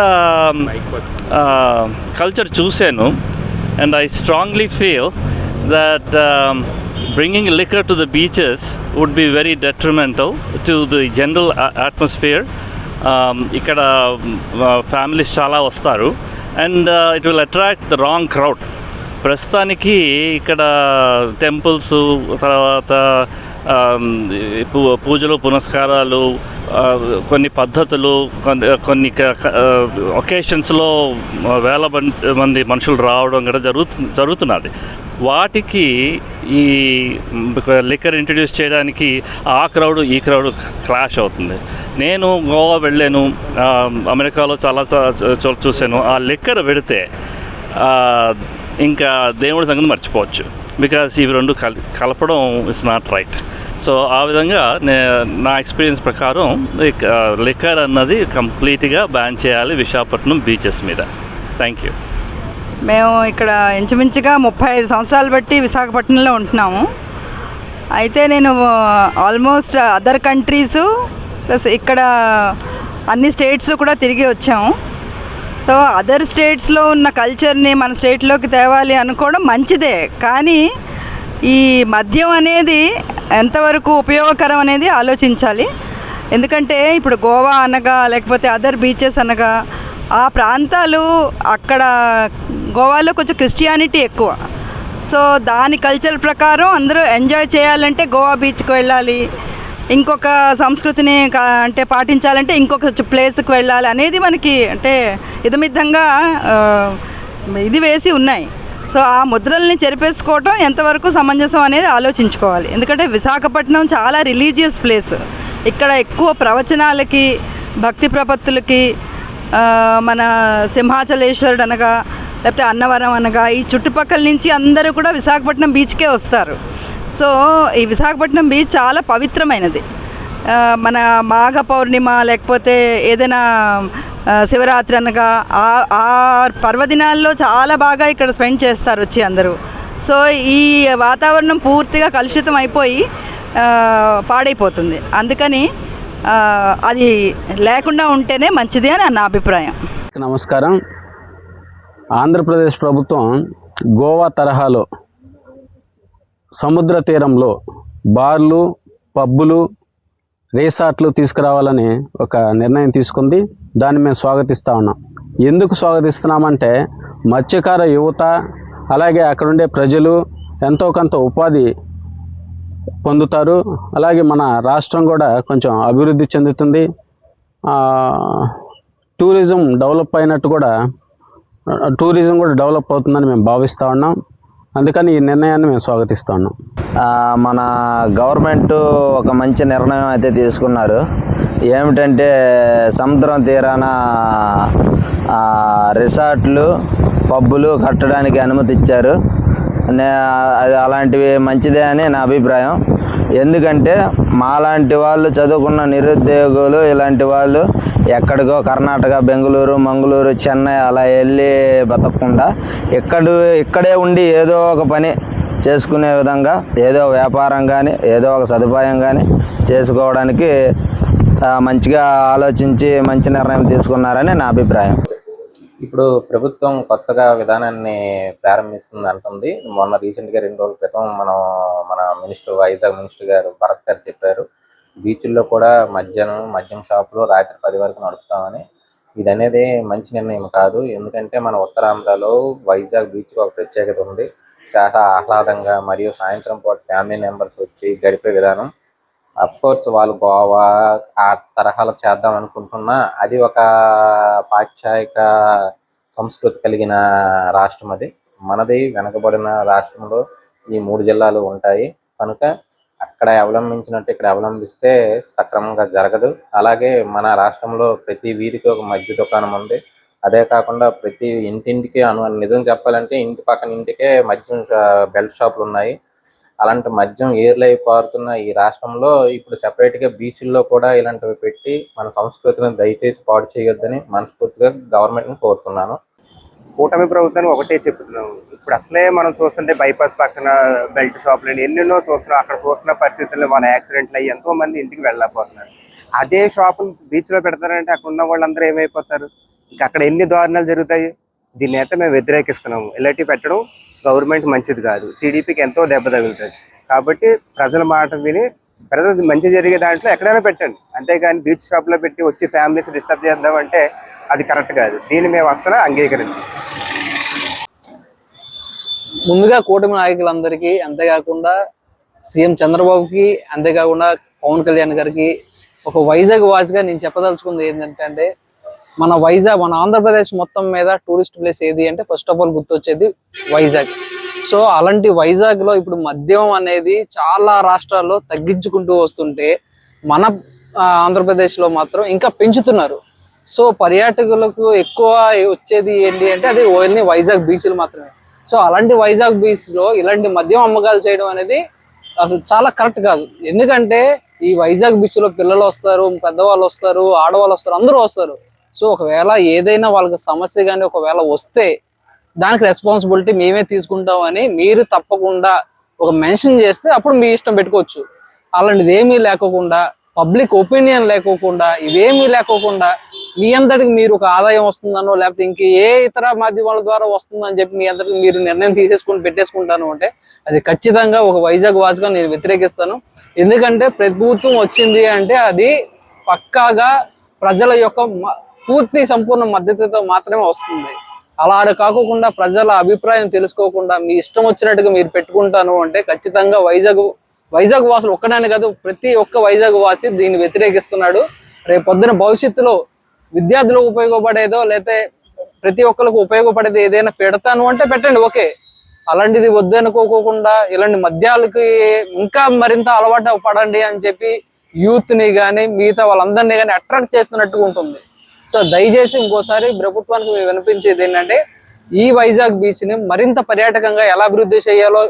కల్చర్ చూశాను, and I strongly feel that bringing liquor to the beaches would be very detrimental to the general atmosphere. ఇక్కడ ఫ్యామిలీస్ చాలా వస్తారు, and it will attract the wrong crowd. ప్రస్తుతానికి ఇక్కడ టెంపుల్స్, తర్వాత పూజలు పునస్కారాలు, కొన్ని పద్ధతులు, కొన్ని ఒకేషన్స్లో వేల మంది మనుషులు రావడం కూడా జరుగుతున్నది. వాటికి ఈ లిక్కర్ ఇంట్రడ్యూస్ చేయడానికి ఆ క్రౌడ్ ఈ క్రౌడ్ క్లాష్ అవుతుంది. నేను గోవా వెళ్ళాను, అమెరికాలో చాలా చూశాను. ఆ లిక్కర్ పెడితే ఇంకా దేవుడి సంగతి మర్చిపోవచ్చు, బికాస్ ఇవి రెండు కలపడం ఇట్స్ నాట్ రైట్. సో ఆ విధంగా నా ఎక్స్పీరియన్స్ ప్రకారం లిక్కర్ అన్నది కంప్లీట్గా బ్యాన్ చేయాలి విశాఖపట్నం బీచెస్ మీద. Thank you. మేము ఇక్కడ ఇంచుమించుగా 35 సంవత్సరాలు బట్టి విశాఖపట్నంలో ఉంటున్నాము. అయితే నేను ఆల్మోస్ట్ అదర్ కంట్రీసు ప్లస్ ఇక్కడ అన్ని స్టేట్స్ కూడా తిరిగి వచ్చాము. సో అదర్ స్టేట్స్లో ఉన్న కల్చర్ని మన స్టేట్లోకి తేవాలి అనుకోవడం మంచిదే, కానీ ఈ మద్యం అనేది ఎంతవరకు ఉపయోగకరం అనేది ఆలోచించాలి. ఎందుకంటే ఇప్పుడు గోవా అనగా లేకపోతే అదర్ బీచెస్ అనగా ఆ ప్రాంతాలు అక్కడ గోవాలో కొంచెం క్రిస్టియానిటీ ఎక్కువ. సో దాని కల్చర్ ప్రకారం అందరూ ఎంజాయ్ చేయాలంటే గోవా బీచ్కి వెళ్ళాలి, ఇంకొక సంస్కృతిని అంటే పాటించాలంటే ఇంకొక ప్లేస్కి వెళ్ళాలి అనేది మనకి అంటే ఇదమిద్దంగా ఇది వేసి ఉన్నాయి. సో ఆ ముద్రల్ని చెరిపేసుకోవటం ఎంతవరకు సమంజసం అనేది ఆలోచించుకోవాలి. ఎందుకంటే విశాఖపట్నం చాలా రిలీజియస్ ప్లేస్. ఇక్కడ ఎక్కువ ప్రవచనాలకి, భక్తి ప్రపత్తులకి, మన సింహాచలేశ్వరుడు అనగా లేకపోతే అన్నవరం అనగా ఈ చుట్టుపక్కల నుంచి అందరూ కూడా విశాఖపట్నం బీచ్కే వస్తారు. సో ఈ విశాఖపట్నం బీచ్ చాలా పవిత్రమైనది. మన మాఘ పౌర్ణిమ లేకపోతే ఏదైనా శివరాత్రి అనగా ఆ పర్వదినాల్లో చాలా బాగా ఇక్కడ స్పెండ్ చేస్తారు వచ్చి అందరూ. సో ఈ వాతావరణం పూర్తిగా కలుషితం అయిపోయి పాడైపోతుంది. అందుకని అది లేకుండా ఉంటేనే మంచిది అని నా అభిప్రాయం. నమస్కారం. ఆంధ్రప్రదేశ్ ప్రభుత్వం గోవా తరహాలో సముద్ర తీరంలో బార్లు, పబ్బులు, రిసార్ట్లు తీసుకురావాలని ఒక నిర్ణయం తీసుకుంది. దాన్ని మేము స్వాగతిస్తూ ఉన్నాం. ఎందుకు స్వాగతిస్తున్నామంటే మత్స్యకార యువత అలాగే అక్కడుండే ప్రజలు ఎంతో కొంత ఉపాధి పొందుతారు. అలాగే మన రాష్ట్రం కూడా కొంచెం అభివృద్ధి చెందుతుంది. టూరిజం డెవలప్ అయినట్టు కూడా టూరిజం కూడా డెవలప్ అవుతుందని మేము భావిస్తూ ఉన్నాం. అందుకని ఈ నిర్ణయాన్ని మేము స్వాగతిస్తూ ఉన్నాం. మన గవర్నమెంట్ ఒక మంచి నిర్ణయం అయితే తీసుకున్నారు. ఏమిటంటే సముద్రం తీరాన రిసార్ట్లు, పబ్బులు కట్టడానికి అనుమతి ఇచ్చారు. అది అలాంటివి మంచిదే అని నా అభిప్రాయం. ఎందుకంటే మాలాంటి వాళ్ళు చదువుకున్న నిరుద్యోగులు ఇలాంటి వాళ్ళు ఎక్కడికో కర్ణాటక, బెంగళూరు, మంగళూరు, చెన్నై అలా వెళ్ళి బతకకుండా ఇక్కడే ఉండి ఏదో ఒక పని చేసుకునే విధంగా ఏదో వ్యాపారం కానీ ఏదో ఒక సదుపాయం కానీ చేసుకోవడానికి మంచిగా ఆలోచించి మంచి నిర్ణయం తీసుకున్నారని నా అభిప్రాయం. ఇప్పుడు ప్రభుత్వం కొత్తగా విధానాన్ని ప్రారంభిస్తుంది అంటుంది. మొన్న రీసెంట్గా 2 రోజుల క్రితం మన వైజాగ్ మినిస్టర్ గారు భరత్ గారు చెప్పారు, బీచ్ల్లో కూడా మద్యం షాపులు రాత్రి 10 వరకు నడుపుతామని. ఇది అనేది మంచి నిర్ణయం కాదు. ఎందుకంటే మన ఉత్తరాంధ్రలో వైజాగ్ బీచ్కి ఒక ప్రత్యేకత ఉంది. చాలా ఆహ్లాదంగా మరియు సాయంత్రం పూట ఫ్యామిలీ మెంబర్స్ వచ్చి గడిపే విధానం. అఫ్కోర్స్ వాళ్ళు గోవా ఆ తరహాలో చేద్దాం అనుకుంటున్నా అది ఒక పాశ్చాత్య సంస్కృతి కలిగిన రాష్ట్రం. అది మనది వెనకబడిన రాష్ట్రంలో ఈ 3 జిల్లాలు ఉంటాయి కనుక అక్కడ అవలంబించినట్టు ఇక్కడ అవలంబిస్తే సక్రమంగా జరగదు. అలాగే మన రాష్ట్రంలో ప్రతి వీధికి ఒక మద్య దుకాణం ఉంది. అదే కాకుండా ప్రతి ఇంటింటికి నిజం చెప్పాలంటే ఇంటి పక్కన ఇంటికే మద్యం బెల్ట్ షాపులు ఉన్నాయి. అలాంటి మద్యం ఏర్లై పారుతున్న ఈ రాష్ట్రంలో ఇప్పుడు సెపరేట్గా బీచ్ల్లో కూడా ఇలాంటివి పెట్టి మన సంస్కృతిని దయచేసి పాడు చేయొద్దని మనస్ఫూర్తిగా గవర్నమెంట్ని కోరుతున్నాను. కూటమి ప్రభుత్వాన్ని ఒకటే చెప్తున్నాం. ఇప్పుడు అసలే మనం చూస్తుంటే బైపాస్ పక్కన బెల్ట్ షాపులు ఎన్నెన్నో చూస్తున్నాం. అక్కడ చూస్తున్న పరిస్థితుల్లో మన యాక్సిడెంట్లు అయ్యి ఎంతో మంది ఇంటికి వెళ్ళకపోతున్నారు. అదే షాపులు బీచ్లో పెడతారంటే అక్కడ ఉన్న వాళ్ళందరూ ఏమైపోతారు? ఇంకా అక్కడ ఎన్ని దారుణాలు జరుగుతాయి. దీన్ని అయితే మేము వ్యతిరేకిస్తున్నాము. ఇలాంటివి పెట్టడం గవర్నమెంట్ మంచిది కాదు. టీడీపీకి ఎంతో దెబ్బ తగులుతుంది. కాబట్టి ప్రజల మాట విని ప్రజలు మంచి జరిగే దాంట్లో ఎక్కడైనా పెట్టండి. అంతేగాని బీచ్ షాప్లో పెట్టి వచ్చి ఫ్యామిలీస్ డిస్టర్బ్ చేద్దామంటే అది కరెక్ట్ కాదు. దీన్ని మేము అస్సలు అంగీకరించాం. ముందుగా కూటమి నాయకులందరికీ, అంతేకాకుండా సీఎం చంద్రబాబుకి, అంతేకాకుండా పవన్ కళ్యాణ్ గారికి ఒక వైజాగ్ వాసిగా నేను చెప్పదలుచుకుంది ఏంటంటే మన ఆంధ్రప్రదేశ్ మొత్తం మీద టూరిస్ట్ ప్లేస్ ఏది అంటే ఫస్ట్ ఆఫ్ ఆల్ గుర్తొచ్చేది వైజాగ్. సో అలాంటి వైజాగ్లో ఇప్పుడు మద్యం అనేది చాలా రాష్ట్రాల్లో తగ్గించుకుంటూ వస్తుంటే మన ఆంధ్రప్రదేశ్లో మాత్రం ఇంకా పెంచుతున్నారు. సో పర్యాటకులకు ఎక్కువ వచ్చేది ఏంటి అంటే అది ఓన్లీ వైజాగ్ బీచ్లు మాత్రమే. సో అలాంటి వైజాగ్ బీచ్లో ఇలాంటి మద్యం అమ్మకాలు చేయడం అనేది అసలు చాలా కరెక్ట్ కాదు. ఎందుకంటే ఈ వైజాగ్ బీచ్లో పిల్లలు వస్తారు, పెద్దవాళ్ళు వస్తారు, ఆడవాళ్ళు వస్తారు, అందరూ వస్తారు. సో ఒకవేళ ఏదైనా వాళ్ళకి సమస్య కానీ ఒకవేళ వస్తే దానికి రెస్పాన్సిబిలిటీ మేమే తీసుకుంటామని మీరు తప్పకుండా ఒక మెన్షన్ చేస్తే అప్పుడు మీ ఇష్టం పెట్టుకోవచ్చు. అలాంటిది ఏమీ లేకోకుండా, పబ్లిక్ ఒపీనియన్ లేకోకుండా, ఇవేమీ లేకోకుండా మీ అందరికి మీరు ఒక ఆదాయం వస్తుందనో లేకపోతే ఇంక ఏ ఇతర మాధ్యమాల ద్వారా వస్తుందని చెప్పి మీ అందరికి మీరు నిర్ణయం పెట్టేసుకుంటాను అంటే అది ఖచ్చితంగా ఒక వైజాగ్ వాసిగా నేను వ్యతిరేకిస్తాను. ఎందుకంటే ప్రభుత్వం వచ్చింది అంటే అది పక్కాగా ప్రజల యొక్క పూర్తి సంపూర్ణ మద్దతుతో మాత్రమే వస్తుంది. అలా కాకుండా ప్రజల అభిప్రాయం తెలుసుకోకుండా మీ ఇష్టం వచ్చినట్టుగా మీరు పెట్టుకుంటాను అంటే ఖచ్చితంగా వైజాగ్ వాసులు ఒక్కడానే కాదు, ప్రతి ఒక్క వైజాగ్ వాసి దీన్ని వ్యతిరేకిస్తున్నాడు. రేపు పొద్దున భవిష్యత్తులో విద్యార్థులకు ఉపయోగపడేదో లేకపోతే ప్రతి ఒక్కరికి ఉపయోగపడేది ఏదైనా పెడతాను అంటే పెట్టండి, ఓకే. అలాంటిది వద్దనుకోకుండా ఇలాంటి మద్యాలకి ఇంకా మరింత అలవాటు పడండి అని చెప్పి యూత్ని కానీ మిగతా వాళ్ళందరినీ కానీ అట్రాక్ట్ చేస్తున్నట్టుగా ఉంటుంది. సో దయచేసి ఇంకోసారి ప్రభుత్వానికి మేము వినిపించేది ఏంటంటే ఈ వైజాగ్ బీచ్ని మరింత పర్యాటకంగా ఎలా అభివృద్ధి చేయాలో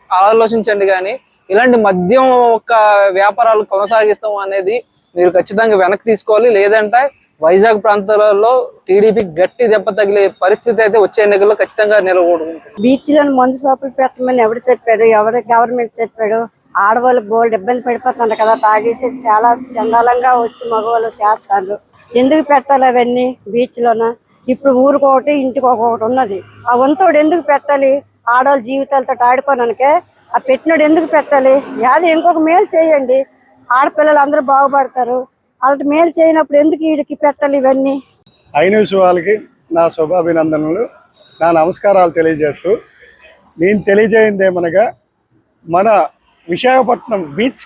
ఆలోచించండి. కానీ ఇలాంటి మద్యం ఒక వ్యాపారాలు కొనసాగిస్తాం అనేది మీరు ఖచ్చితంగా వెనక్కి తీసుకోవాలి. లేదంటే వైజాగ్ ప్రాంతాలలో టీడీపీ గట్టి దెబ్బ తగిలే పరిస్థితి అయితే వచ్చే ఎన్నికల్లో ఖచ్చితంగా నిలబడుతుంది. బీచ్లో మందు షాపులు పెట్టమని ఎవరు చెప్పాడు? ఎవరు గవర్నమెంట్ చెప్పాడు? ఆడవాళ్ళు గోల్డ్ ఇబ్బంది పడిపోతున్నారు కదా, తాగేసి చాలా చండాలంగా వచ్చి మగవాళ్ళు చేస్తారు. ఎందుకు పెట్టాలి అవన్నీ బీచ్లోన? ఇప్పుడు ఊరికొకటి ఇంటికి ఒక్కొక్కటి ఉన్నది. ఆ వంతోడు ఎందుకు పెట్టాలి? ఆడవాళ్ళ జీవితాలతో ఆడుకోవడానికే ఆ పెట్టినోడు ఎందుకు పెట్టాలి? యాది ఇంకొక మేలు చేయండి, ఆడపిల్లలు అందరూ బాగుపడతారు. వాళ్ళకి మేలు చేయనప్పుడు ఎందుకు వీడికి పెట్టాలి ఇవన్నీ? ఐన్యూస్ వాళ్ళకి నా శుభాభినందనలు, నా నమస్కారాలు తెలియజేస్తూ నేను తెలియజేయింది ఏమనగా మన విశాఖపట్నం బీచ్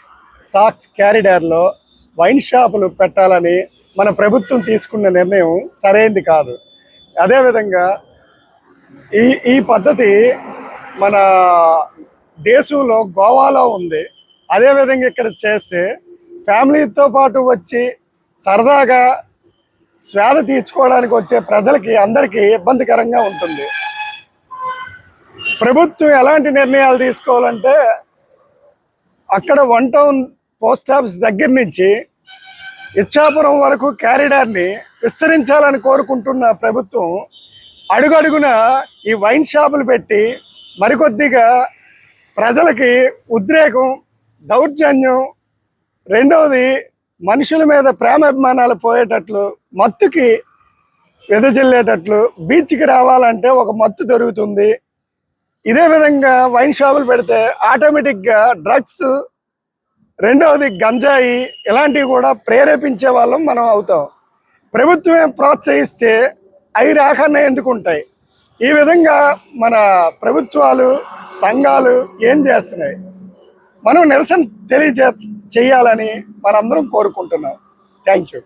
సాక్స్ క్యారిడార్లో వైన్ షాపులు పెట్టాలని మన ప్రభుత్వం తీసుకున్న నిర్ణయం సరైనది కాదు. అదేవిధంగా ఈ పద్ధతి మన దేశంలో గోవాలో ఉంది. అదేవిధంగా ఇక్కడ చేస్తే ఫ్యామిలీతో పాటు వచ్చి సరదాగా స్వాద తీర్చుకోవడానికి వచ్చే ప్రజలకి అందరికీ ఇబ్బందికరంగా ఉంటుంది. ప్రభుత్వం ఎలాంటి నిర్ణయాలు తీసుకోవాలంటే అక్కడ 1 టౌన్ పోస్ట్ ఆఫీస్ దగ్గర నుంచి ఇచ్చాపురం వరకు క్యారిడార్ని విస్తరించాలని కోరుకుంటున్న ప్రభుత్వం అడుగడుగున ఈ వైన్ షాపులు పెట్టి మరికొద్దిగా ప్రజలకి ఉద్రేకం, దౌర్జన్యం, రెండవది మనుషుల మీద ప్రేమాభిమానాలు పోయేటట్లు, మత్తుకి వెదజల్లేటట్లు బీచ్కి రావాలంటే ఒక మత్తు దొరుకుతుంది. ఇదే విధంగా వైన్ షాపులు పెడితే ఆటోమేటిక్గా డ్రగ్స్, రెండవది గంజాయి ఇలాంటివి కూడా ప్రేరేపించే వాళ్ళం మనం అవుతాం. ప్రభుత్వమే ప్రోత్సహిస్తే అవి రాకన్నా ఎందుకు ఉంటాయి? ఈ విధంగా మన ప్రభుత్వాలు, సంఘాలు ఏం చేస్తున్నాయి? మనం నిరసన చేయాలని మనందరం కోరుకుంటున్నాం. Thank you.